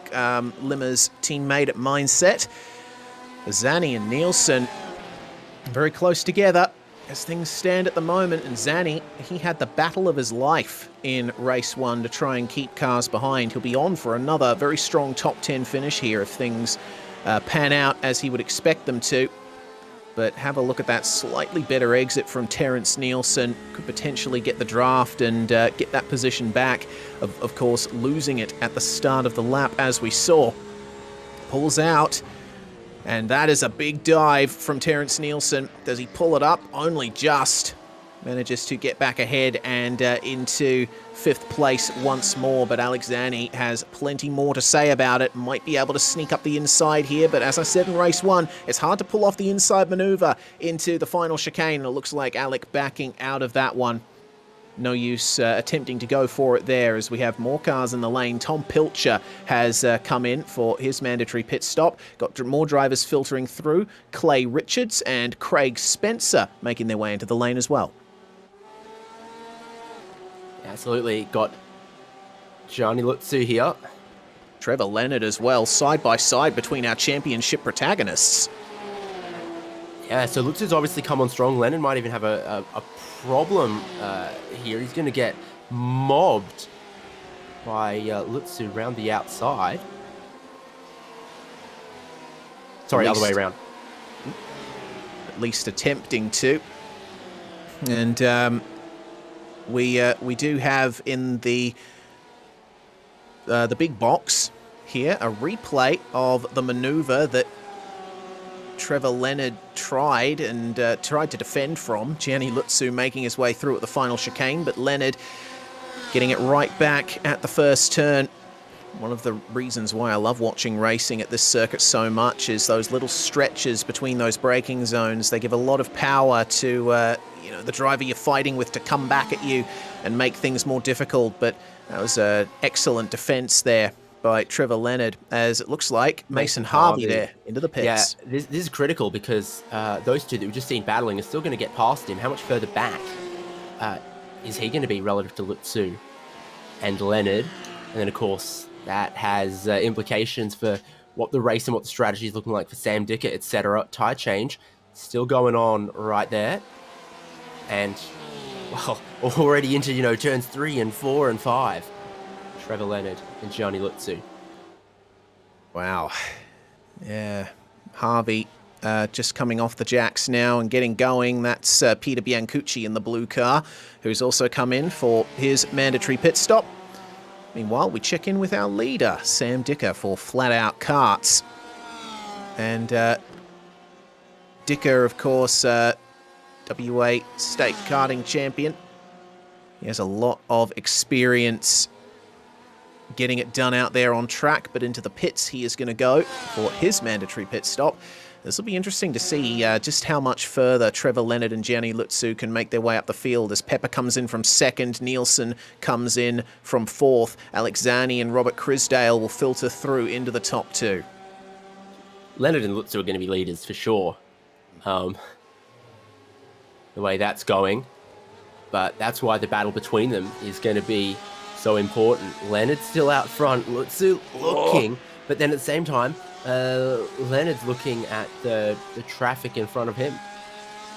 S4: Limmer's teammate at Mindset. Zanny and Nielsen very close together as things stand at the moment. And Zanny, he had the battle of his life in race 1 to try and keep cars behind. He'll be on for another very strong top 10 finish here if things pan out as he would expect them to. But have a look at that slightly better exit from Terrence Nielsen. Could potentially get the draft and get that position back. Of course, losing it at the start of the lap, as we saw. Pulls out. And that is a big dive from Terrence Nielsen. Does he pull it up? Only just. Manages to get back ahead and into 5th place once more. But Alexani has plenty more to say about it. Might be able to sneak up the inside here. But as I said in race 1, it's hard to pull off the inside maneuver into the final chicane. And it looks like Alec backing out of that one. No use attempting to go for it there as we have more cars in the lane. Tom Pilcher has come in for his mandatory pit stop. Got more drivers filtering through. Clay Richards and Craig Spencer making their way into the lane as well.
S5: Absolutely. Got Gianni Lutzu here.
S4: Trevor Leonard as well, side by side between our championship protagonists.
S5: Yeah, so Lutzu's obviously come on strong. Leonard might even have a problem here. He's going to get mobbed by Lutzu round the outside. Sorry, other way around.
S4: At least attempting to. And we do have in the big box here a replay of the maneuver that Trevor Leonard tried to defend from. Gianni Lutzu making his way through at the final chicane, but Leonard getting it right back at the first turn. One of the reasons why I love watching racing at this circuit so much is those little stretches between those braking zones. They give a lot of power to the driver you're fighting with to come back at you and make things more difficult. But that was an excellent defense there by Trevor Leonard, as it looks like Mason Harvey there into the pits.
S5: Yeah, this is critical because those two that we've just seen battling are still going to get past him. How much further back is he going to be relative to Lutzu and Leonard? And then, of course, that has implications for what the race and what the strategy is looking like for Sam Dicker, etc. Tire change still going on right there. And, well, already into, turns 3 and 4 and 5. Trevor Leonard and Gianni Lutzu.
S4: Wow. Yeah. Harvey just coming off the jacks now and getting going. That's Peter Biancucci in the blue car, who's also come in for his mandatory pit stop. Meanwhile, we check in with our leader, Sam Dicker, for Flat Out Karts. And Dicker, of course, WA State Karting Champion. He has a lot of experience getting it done out there on track, but into the pits he is going to go for his mandatory pit stop. This will be interesting to see just how much further Trevor Leonard and Gianni Lutzu can make their way up the field as Pepper comes in from 2nd, Nielsen comes in from 4th, Alexani and Robert Crisdale will filter through into the top 2.
S5: Leonard and Lutzu are going to be leaders for sure, the way that's going, but that's why the battle between them is going to be so important. Leonard's still out front, Lutzu looking, but then at the same time, Leonard's looking at the traffic in front of him.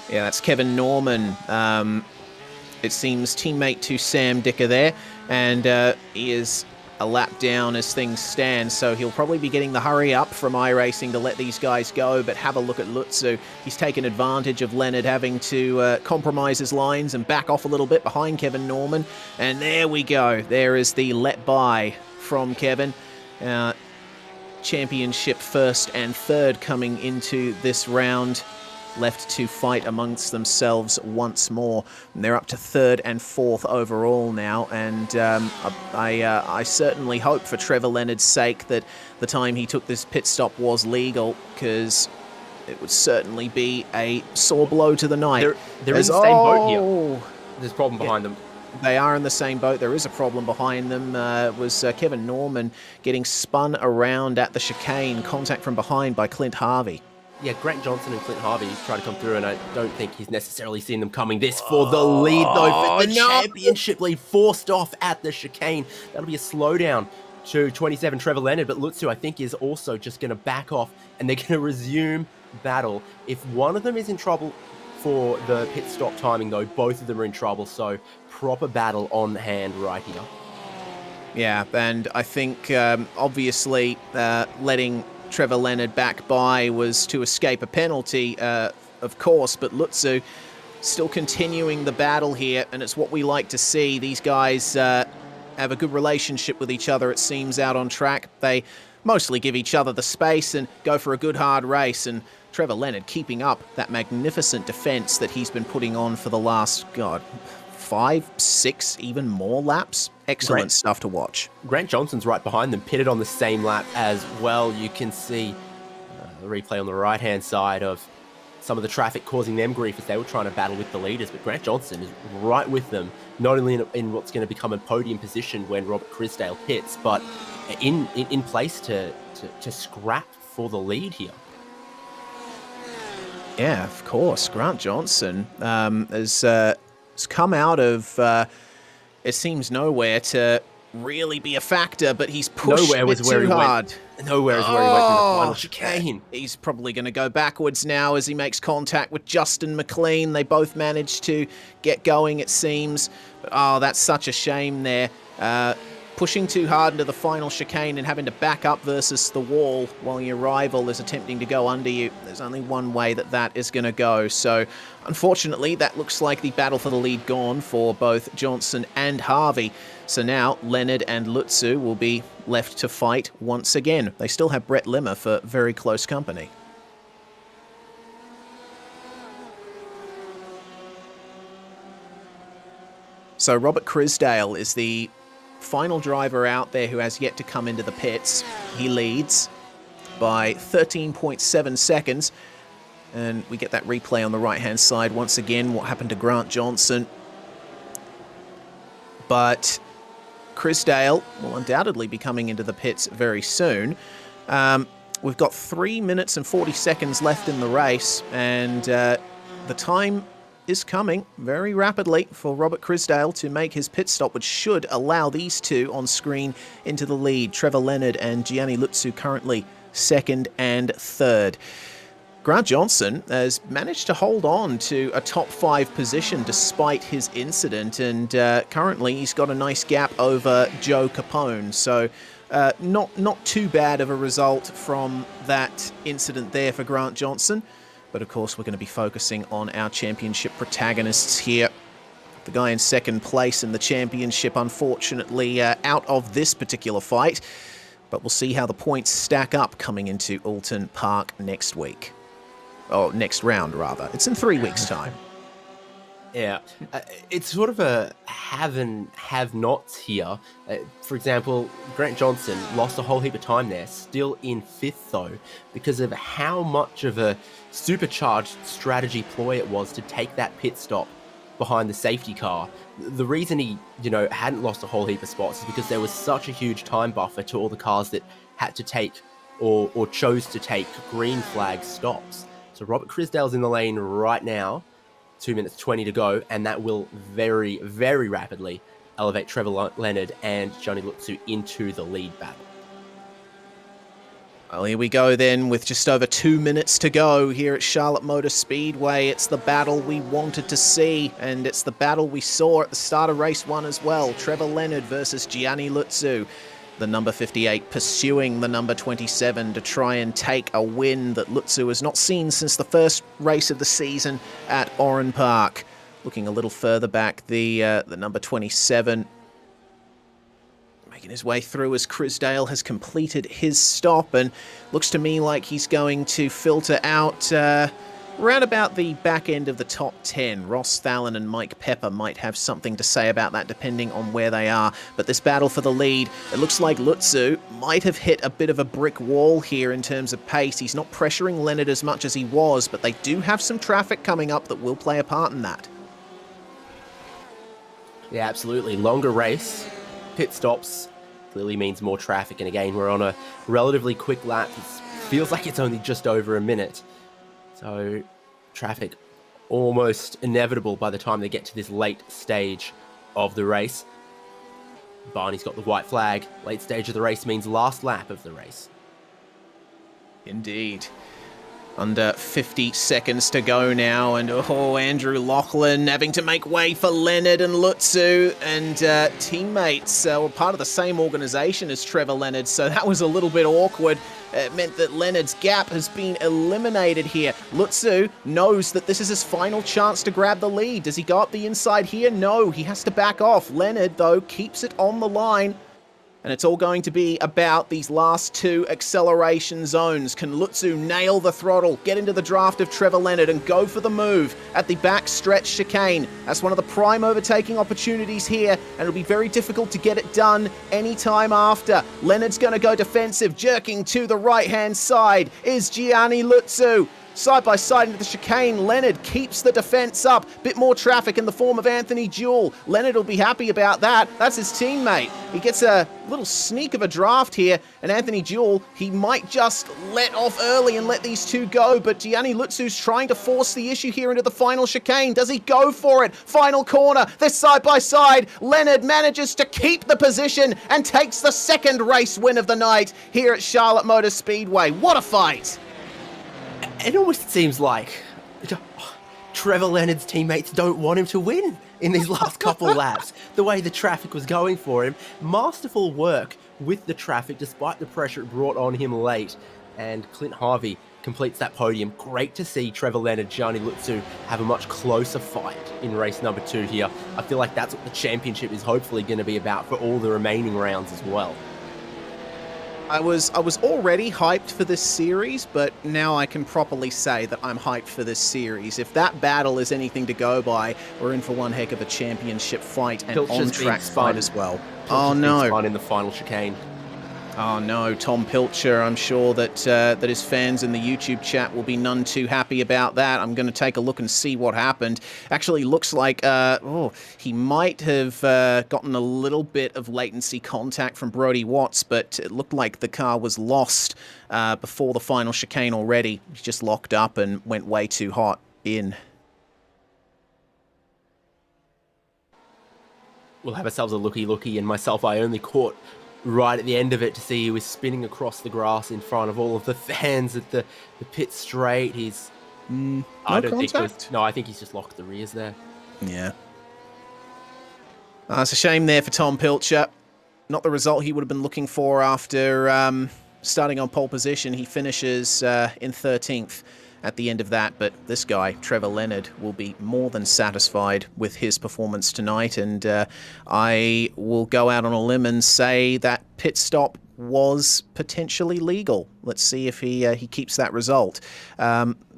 S4: Yeah, that's Kevin Norman. It seems teammate to Sam Dicker there, and he is a lap down as things stand, so he'll probably be getting the hurry up from iRacing to let these guys go. But have a look at Lutzu. He's taken advantage of Leonard having to compromise his lines and back off a little bit behind Kevin Norman. And there we go. There is the let by from Kevin. Championship 1st and 3rd coming into this round, left to fight amongst themselves once more. And they're up to 3rd and 4th overall now, and I certainly hope for Trevor Leonard's sake that the time he took this pit stop was legal, because it would certainly be a sore blow to the night.
S5: They're in the same boat here. There's a problem behind them.
S4: They are in the same boat. There is a problem behind them. Was Kevin Norman getting spun around at the chicane. Contact from behind by Clint Harvey.
S5: Yeah, Grant Johnson and Clint Harvey try to come through, and I don't think he's necessarily seen them coming this for the lead, though. For the championship lead, forced off at the chicane. That'll be a slowdown to 27 Trevor Leonard, but Lutzu, I think, is also just going to back off, and they're going to resume battle. If one of them is in trouble for the pit stop timing, though, both of them are in trouble, so proper battle on hand right here.
S4: Yeah, and I think, obviously, letting Trevor Leonard back by was to escape a penalty, of course, but Lutzu still continuing the battle here, and it's what we like to see. These guys have a good relationship with each other, it seems, out on track. They mostly give each other the space and go for a good hard race, and Trevor Leonard keeping up that magnificent defense that he's been putting on for the last, 5, 6, even more laps. Excellent stuff to watch.
S5: Grant Johnson's right behind them, pitted on the same lap as well. You can see the replay on the right-hand side of some of the traffic causing them grief as they were trying to battle with the leaders. But Grant Johnson is right with them, not only in what's going to become a podium position when Robert Crisdale hits, but in place to scrap for the lead here.
S4: Yeah, of course. Grant Johnson has come out of, it seems, nowhere to really be a factor, but he's pushed too hard.
S5: Nowhere is where he went in the final chicane.
S4: He's probably going to go backwards now as he makes contact with Justin McLean. They both managed to get going, it seems. But, that's such a shame there. Pushing too hard into the final chicane and having to back up versus the wall while your rival is attempting to go under you. There's only one way that is going to go. So, unfortunately, that looks like the battle for the lead gone for both Johnson and Harvey. So now Leonard and Lutzu will be left to fight once again. They still have Brett Limmer for very close company. So Robert Crisdale is the final driver out there who has yet to come into the pits. He leads by 13.7 seconds. And we get that replay on the right-hand side once again, what happened to Grant Johnson. But Crisdale will undoubtedly be coming into the pits very soon. We've got 3 minutes and 40 seconds left in the race, and the time is coming very rapidly for Robert Crisdale to make his pit stop, which should allow these two on screen into the lead. Trevor Leonard and Gianni Lutzu currently second and third. Grant Johnson has managed to hold on to a top 5 position despite his incident, and currently he's got a nice gap over Joe Capone. So not too bad of a result from that incident there for Grant Johnson. But of course, we're going to be focusing on our championship protagonists here. The guy in second place in the championship, unfortunately, out of this particular fight. But we'll see how the points stack up coming into Alton Park next week. Oh, next round, rather. It's in 3 weeks' time.
S5: Yeah, it's sort of a have and have-nots here. For example, Grant Johnson lost a whole heap of time there, still in 5th though, because of how much of a supercharged strategy ploy it was to take that pit stop behind the safety car. The reason he, hadn't lost a whole heap of spots is because there was such a huge time buffer to all the cars that had to take or chose to take green flag stops. So Robert Crisdale's in the lane right now. 2 minutes 20 to go, and that will very, very rapidly elevate Trevor Leonard and Gianni Lutzu into the lead battle.
S4: Well, here we go then with just over 2 minutes to go here at Charlotte Motor Speedway. It's the battle we wanted to see, and it's the battle we saw at the start of race 1 as well. Trevor Leonard versus Gianni Lutzu. The number 58 pursuing the number 27 to try and take a win that Lutzu has not seen since the first race of the season at Oran Park. Looking a little further back, the number 27 making his way through as Crisdale has completed his stop, and looks to me like he's going to filter out around about the back end of the top 10. Ross Thalen and Mike Pepper might have something to say about that depending on where they are. But this battle for the lead, it looks like Lutzu might have hit a bit of a brick wall here in terms of pace. He's not pressuring Leonard as much as he was, but they do have some traffic coming up that will play a part in that.
S5: Yeah, absolutely. Longer race, pit stops, clearly means more traffic. And again, we're on a relatively quick lap. It feels like it's only just over a minute. So traffic almost inevitable by the time they get to this late stage of the race. Barney's got the white flag. Late stage of the race means last lap of the race.
S4: Indeed. Under 50 seconds to go now, and Andrew Lachlan having to make way for Leonard and Lutzu, and teammates were part of the same organisation as Trevor Leonard, so that was a little bit awkward. It meant that Leonard's gap has been eliminated here. Lutzu knows that this is his final chance to grab the lead. Does he go up the inside here? No, he has to back off. Leonard, though, keeps it on the line. And it's all going to be about these last two acceleration zones. Can Lutzu nail the throttle, get into the draft of Trevor Leonard and go for the move at the back stretch chicane? That's one of the prime overtaking opportunities here, and it'll be very difficult to get it done anytime after. Leonard's going to go defensive, jerking to the right-hand side is Gianni Lutzu. Side by side into the chicane, Leonard keeps the defense up. Bit more traffic in the form of Anthony Jewell. Leonard will be happy about that. That's his teammate. He gets a little sneak of a draft here, and Anthony Jewell, he might just let off early and let these two go, but Gianni Lutzu's trying to force the issue here into the final chicane. Does he go for it? Final corner, they're side by side. Leonard manages to keep the position and takes the second race win of the night here at Charlotte Motor Speedway. What a fight!
S5: It almost seems like Trevor Leonard's teammates don't want him to win in these last couple laps. The way the traffic was going for him. Masterful work with the traffic despite the pressure it brought on him late. And Clint Harvey completes that podium. Great to see Trevor Leonard, Gianni Lutzu have a much closer fight in race number 2 here. I feel like that's what the championship is hopefully going to be about for all the remaining rounds as well.
S4: I was already hyped for this series, but now I can properly say that I'm hyped for this series. If that battle is anything to go by, we're in for one heck of a championship fight and on-track fight as well. Oh no!
S5: Spun in the final chicane.
S4: Oh no, Tom Pilcher, I'm sure that that his fans in the YouTube chat will be none too happy about that. I'm going to take a look and see what happened. Actually, looks like he might have gotten a little bit of latency contact from Brodie Watts, but it looked like the car was lost before the final chicane already. He just locked up and went way too hot in.
S5: We'll have ourselves a looky, and myself, I only caught right at the end of it to see he was spinning across the grass in front of all of the fans at the pit straight. He's I think he's just locked the rears there.
S4: Yeah. It's a shame there for Tom Pilcher. Not the result he would have been looking for after starting on pole position. He finishes in 13th at the end of that, but this guy, Trevor Leonard, will be more than satisfied with his performance tonight, and I will go out on a limb and say that pit stop was potentially legal. Let's see if he keeps that result.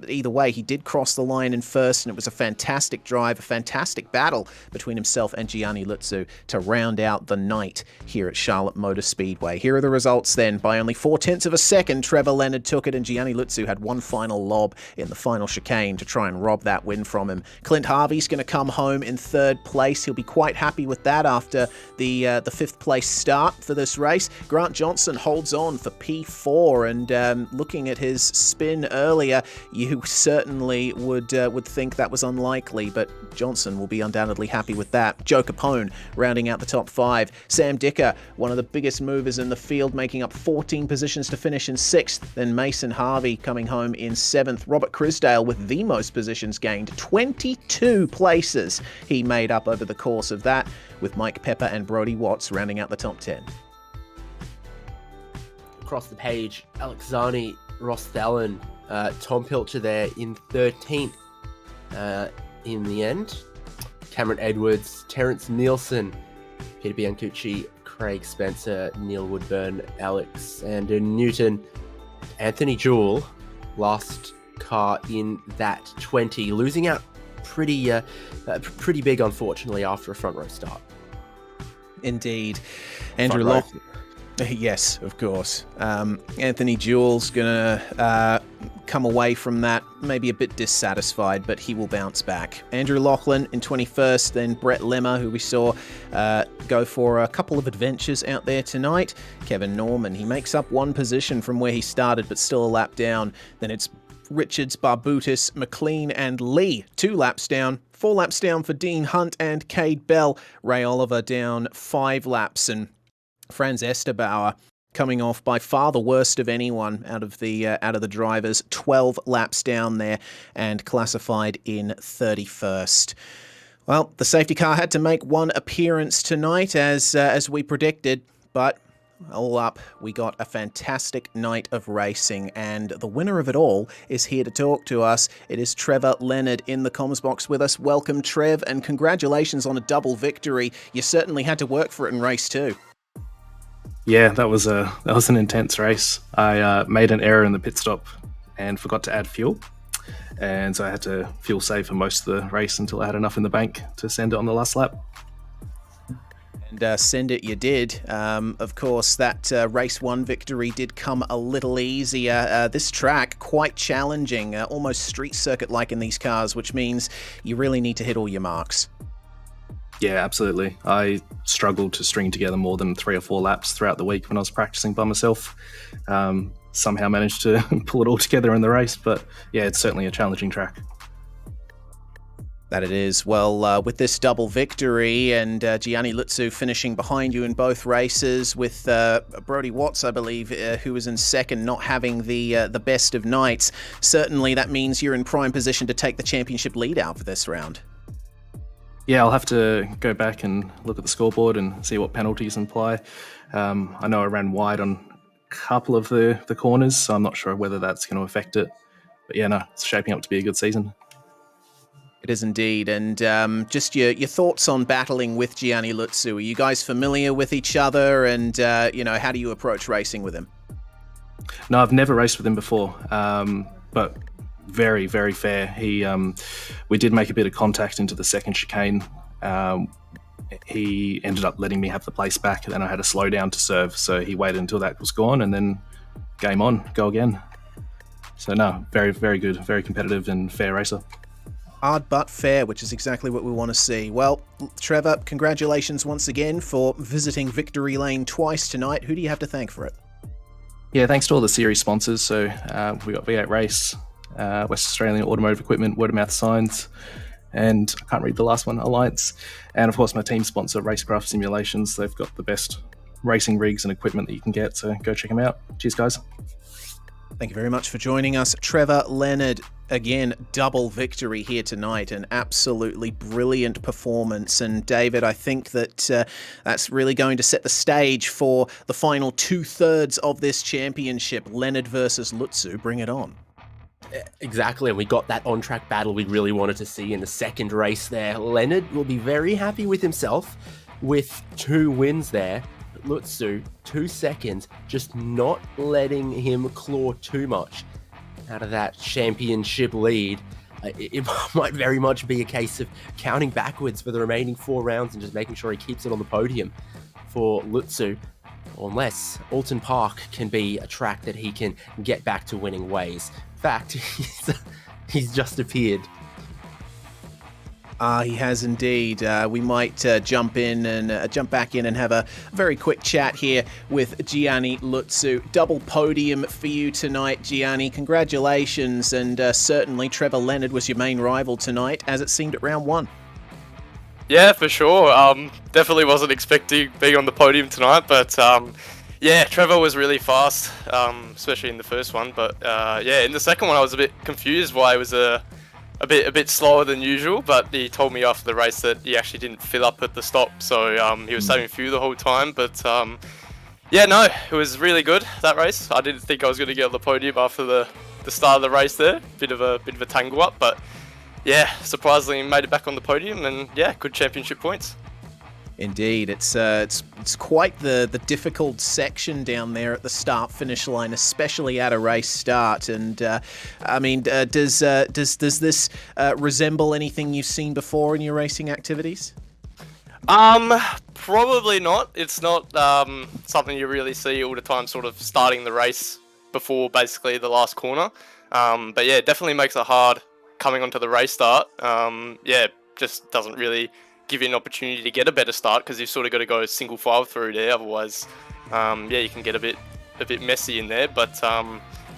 S4: Either way, he did cross the line in first, and it was a fantastic drive, a fantastic battle between himself and Gianni Lutzu to round out the night here at Charlotte Motor Speedway. Here are the results then. By only 0.4 of a second, Trevor Leonard took it, and Gianni Lutzu had one final lob in the final chicane to try and rob that win from him. Clint Harvey's going to come home in third place. He'll be quite happy with that after the fifth place start for this race. Grant Johnson holds on for P4, and looking at his spin earlier, you certainly would think that was unlikely, but Johnson will be undoubtedly happy with that. Joe Capone rounding out the top 5. Sam Dicker, one of the biggest movers in the field, making up 14 positions to finish in 6th. Then Mason Harvey coming home in 7th. Robert Crisdale with the most positions gained, 22 places he made up over the course of that, with Mike Pepper and Brodie Watts rounding out the top 10.
S5: Across the page, Alex Zani, Ross Thelen, Tom Pilcher there in 13th in the end. Cameron Edwards, Terrence Nielsen, Peter Biancucci, Craig Spencer, Neil Woodburn, Alexander Newton, Anthony Jewell, last car in that 20, losing out pretty big, unfortunately, after a front row start.
S4: Indeed. Andrew Locke. Yes, of course. Anthony Jewell's going to come away from that maybe a bit dissatisfied, but he will bounce back. Andrew Lachlan in 21st, then Brett Limmer, who we saw go for a couple of adventures out there tonight. Kevin Norman, he makes up one position from where he started, but still a lap down. Then it's Richards, Barbutis, McLean and Lee, 2 laps down. 4 laps down for Dean Hunt and Cade Bell. Ray Oliver down 5 laps, and Franz Esterbauer coming off by far the worst of anyone out of the drivers. 12 laps down there and classified in 31st. Well, the safety car had to make one appearance tonight as we predicted, but all up, we got a fantastic night of racing, and the winner of it all is here to talk to us. It is Trevor Leonard in the comms box with us. Welcome, Trev, and congratulations on a double victory. You certainly had to work for it in race 2.
S8: Yeah, that was an intense race. I made an error in the pit stop and forgot to add fuel, and so I had to fuel save for most of the race until I had enough in the bank to send it on the last lap.
S4: And send it you did. Of course, that race 1 victory did come a little easier. This track, quite challenging, almost street circuit-like in these cars, which means you really need to hit all your marks.
S8: Yeah, absolutely. I struggled to string together more than 3 or 4 laps throughout the week when I was practicing by myself. Somehow managed to pull it all together in the race, but yeah, it's certainly a challenging track.
S4: That it is. Well, with this double victory and Gianni Lutzu finishing behind you in both races, with Brody Watts, I believe, who was in second, not having the best of nights, certainly that means you're in prime position to take the championship lead out for this round.
S8: Yeah, I'll have to go back and look at the scoreboard and see what penalties apply. I know I ran wide on a couple of the corners, so I'm not sure whether that's going to affect it. But yeah, no, it's shaping up to be a good season.
S4: It is indeed. And just your thoughts on battling with Gianni Lutzu. Are you guys familiar with each other, and how do you approach racing with him?
S8: No, I've never raced with him before, but very, very fair. We did make a bit of contact into the second chicane. He ended up letting me have the place back, and then I had to slow down to serve, so he waited until that was gone, and then game on, go again. So no, very, very good, very competitive and fair racer.
S4: Hard but fair, which is exactly what we want to see. Well, Trevor, congratulations once again for visiting Victory Lane twice tonight. Who do you have to thank for it?
S8: Yeah, thanks to all the series sponsors. So we got V8 Race, West Australian Automotive Equipment, Word of Mouth Signs, and I can't read the last one, Alliance. And of course my team sponsor, Racecraft Simulations. They've got the best racing rigs and equipment that you can get, so go check them out. Cheers, guys.
S4: Thank you very much for joining us. Trevor Leonard, again, double victory here tonight. An absolutely brilliant performance. And David, I think that that's really going to set the stage for the final 2/3 of this championship. Leonard versus Lutzu. Bring it on.
S5: Exactly, and we got that on-track battle we really wanted to see in the second race there. Leonard will be very happy with himself with 2 wins there. Lutzu, 2 seconds, just not letting him claw too much out of that championship lead. It might very much be a case of counting backwards for the remaining 4 rounds and just making sure he keeps it on the podium for Lutzu, unless Alton Park can be a track that he can get back to winning ways. In fact, he's just appeared.
S4: He has indeed. We might jump back in and have a very quick chat here with Gianni Lutzu. Double podium for you tonight, Gianni. Congratulations, and certainly Trevor Leonard was your main rival tonight, as it seemed at round 1.
S9: Yeah, for sure. Definitely wasn't expecting being on the podium tonight, but yeah, Trevor was really fast, especially in the first one. But yeah, in the second one, I was a bit confused why it was a bit slower than usual, but he told me after the race that he actually didn't fill up at the stop, so he was saving fuel the whole time. But yeah, no, it was really good, that race. I didn't think I was going to get on the podium after the start of the race there. Bit of a tangle up, but yeah, surprisingly made it back on the podium, and yeah, good championship points.
S4: Indeed, it's quite the difficult section down there at the start-finish line, especially at a race start. And I mean, does this resemble anything you've seen before in your racing activities?
S9: Probably not. It's not something you really see all the time, sort of starting the race before basically the last corner. But yeah, it definitely makes it hard coming onto the race start. Yeah, just doesn't really give you an opportunity to get a better start because you've sort of got to go single file through there. Otherwise, yeah, you can get a bit messy in there. But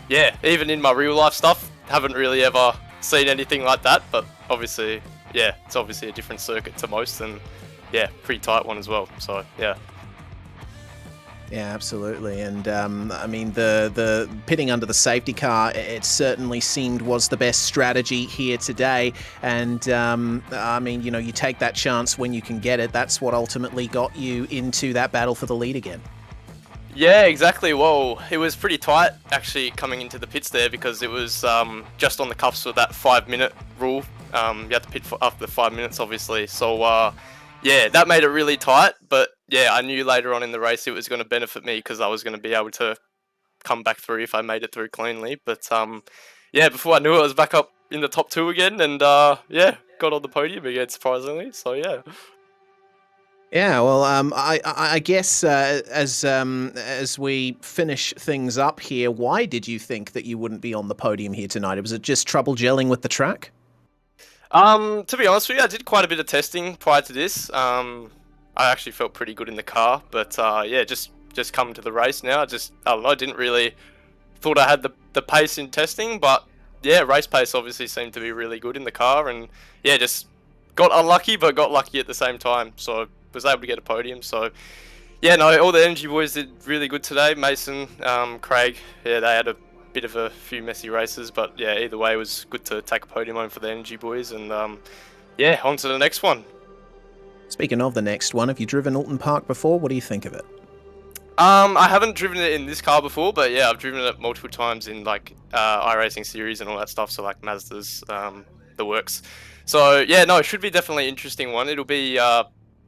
S9: yeah, even in my real life stuff, haven't really ever seen anything like that. But obviously, yeah, it's obviously a different circuit to most, and yeah, pretty tight one as well. So yeah.
S4: Yeah, absolutely. And I mean, the pitting under the safety car, it certainly seemed was the best strategy here today. And I mean, you know, you take that chance when you can get it. That's what ultimately got you into that battle for the lead again.
S9: Yeah, exactly. Well, it was pretty tight actually coming into the pits there because it was just on the cusp of that 5-minute rule. You had to pit for after the 5 minutes, obviously. So yeah, that made it really tight. But yeah, I knew later on in the race it was going to benefit me because I was going to be able to come back through if I made it through cleanly. But yeah, before I knew it, I was back up in the top 2 again, and yeah, got on the podium again, surprisingly. So yeah.
S4: Yeah, well, I guess as we finish things up here, why did you think that you wouldn't be on the podium here tonight? Was it just trouble gelling with the track?
S9: To be honest with you, I did quite a bit of testing prior to this. I actually felt pretty good in the car, but yeah, just coming to the race now, I don't know, I didn't really thought I had the pace in testing, but yeah, race pace obviously seemed to be really good in the car, and yeah, just got unlucky, but got lucky at the same time. So was able to get a podium. So yeah, no, all the Energy boys did really good today. Mason, Craig, yeah, they had a bit of a few messy races, but yeah, either way, it was good to take a podium home for the Energy boys, and yeah, on to the next one.
S4: Speaking of the next one, have you driven Alton Park before? What do you think of it?
S9: I haven't driven it in this car before, but yeah, I've driven it multiple times in like iRacing series and all that stuff, so like Mazda's, the works. So yeah, no, it should be definitely an interesting one. It'll be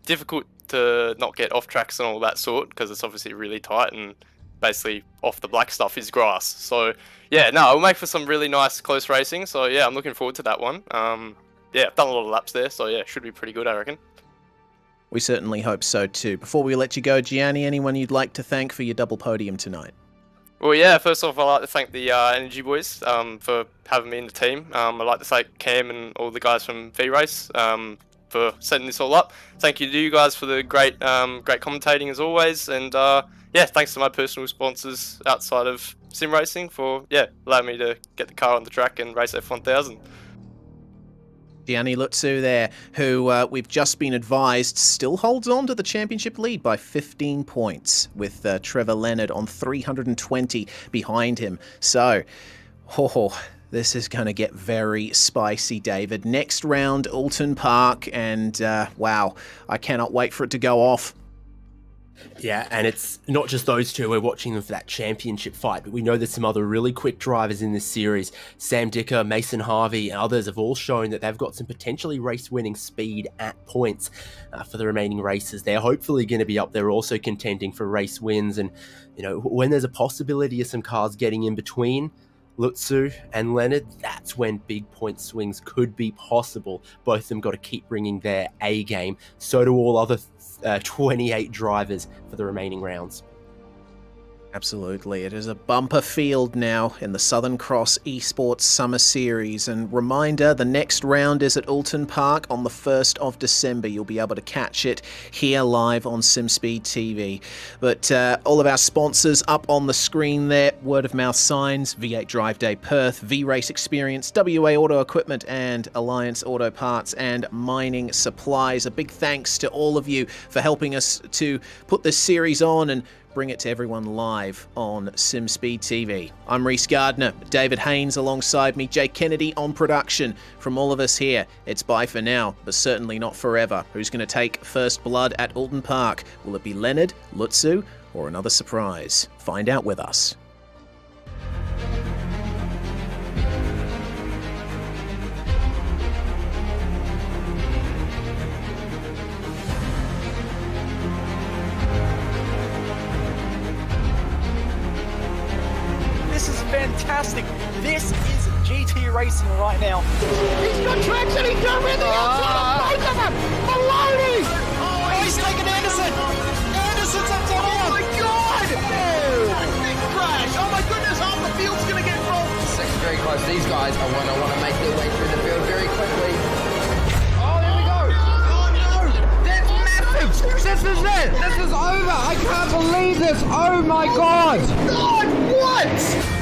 S9: difficult to not get off tracks and all that sort because it's obviously really tight, and basically off the black stuff is grass. So yeah, no, it'll make for some really nice close racing. So yeah, I'm looking forward to that one. Yeah, I've done a lot of laps there, so yeah, should be pretty good, I reckon.
S4: We certainly hope so too. Before we let you go, Gianni, anyone you'd like to thank for your double podium tonight?
S9: Well, yeah, first off, I'd like to thank the Energy boys for having me in the team. I'd like to thank Cam and all the guys from V-Race for setting this all up. Thank you to you guys for the great commentating as always. And yeah, thanks to my personal sponsors outside of sim racing for, yeah, allowing me to get the car on the track and race F1000.
S4: Gianni Lutzu there, who we've just been advised still holds on to the championship lead by 15 points, with Trevor Leonard on 320 behind him. So, this is going to get very spicy, David. Next round, Alton Park, and wow, I cannot wait for it to go off.
S5: Yeah, and it's not just those two. We're watching them for that championship fight, but we know there's some other really quick drivers in this series. Sam Dicker, Mason Harvey, and others have all shown that they've got some potentially race-winning speed at points for the remaining races. They're hopefully going to be up there also contending for race wins, and you know, when there's a possibility of some cars getting in between Lutzu and Leonard, that's when big point swings could be possible. Both of them got to keep bringing their A game. So do all other 28 drivers for the remaining rounds.
S4: Absolutely. It is a bumper field now in the Southern Cross Esports Summer Series. And reminder, the next round is at Alton Park on the 1st of December. You'll be able to catch it here live on SimSpeed TV. But all of our sponsors up on the screen there: Word of Mouth Signs, V8 Drive Day Perth, V-Race Experience, WA Auto Equipment, and Alliance Auto Parts and Mining Supplies. A big thanks to all of you for helping us to put this series on and bring it to everyone live on SimSpeed TV. I'm Reese Gardner, David Haynes alongside me, Jay Kennedy on production. From all of us here, it's bye for now, but certainly not forever. Who's going to take first blood at Alton Park? Will it be Leonard, Lutzu, or another surprise? Find out with us.
S1: Fantastic. This is GT Racing right now.
S3: He's got traction, he's going in the outside, both of them! Maloney!
S1: Oh, he's taking Anderson! Anderson's up to
S3: Oh my god!
S1: Big crash! Oh my goodness, half the field's gonna get involved!
S7: Very close
S3: it! This is over! I can't believe this! Oh my god!
S2: God, what?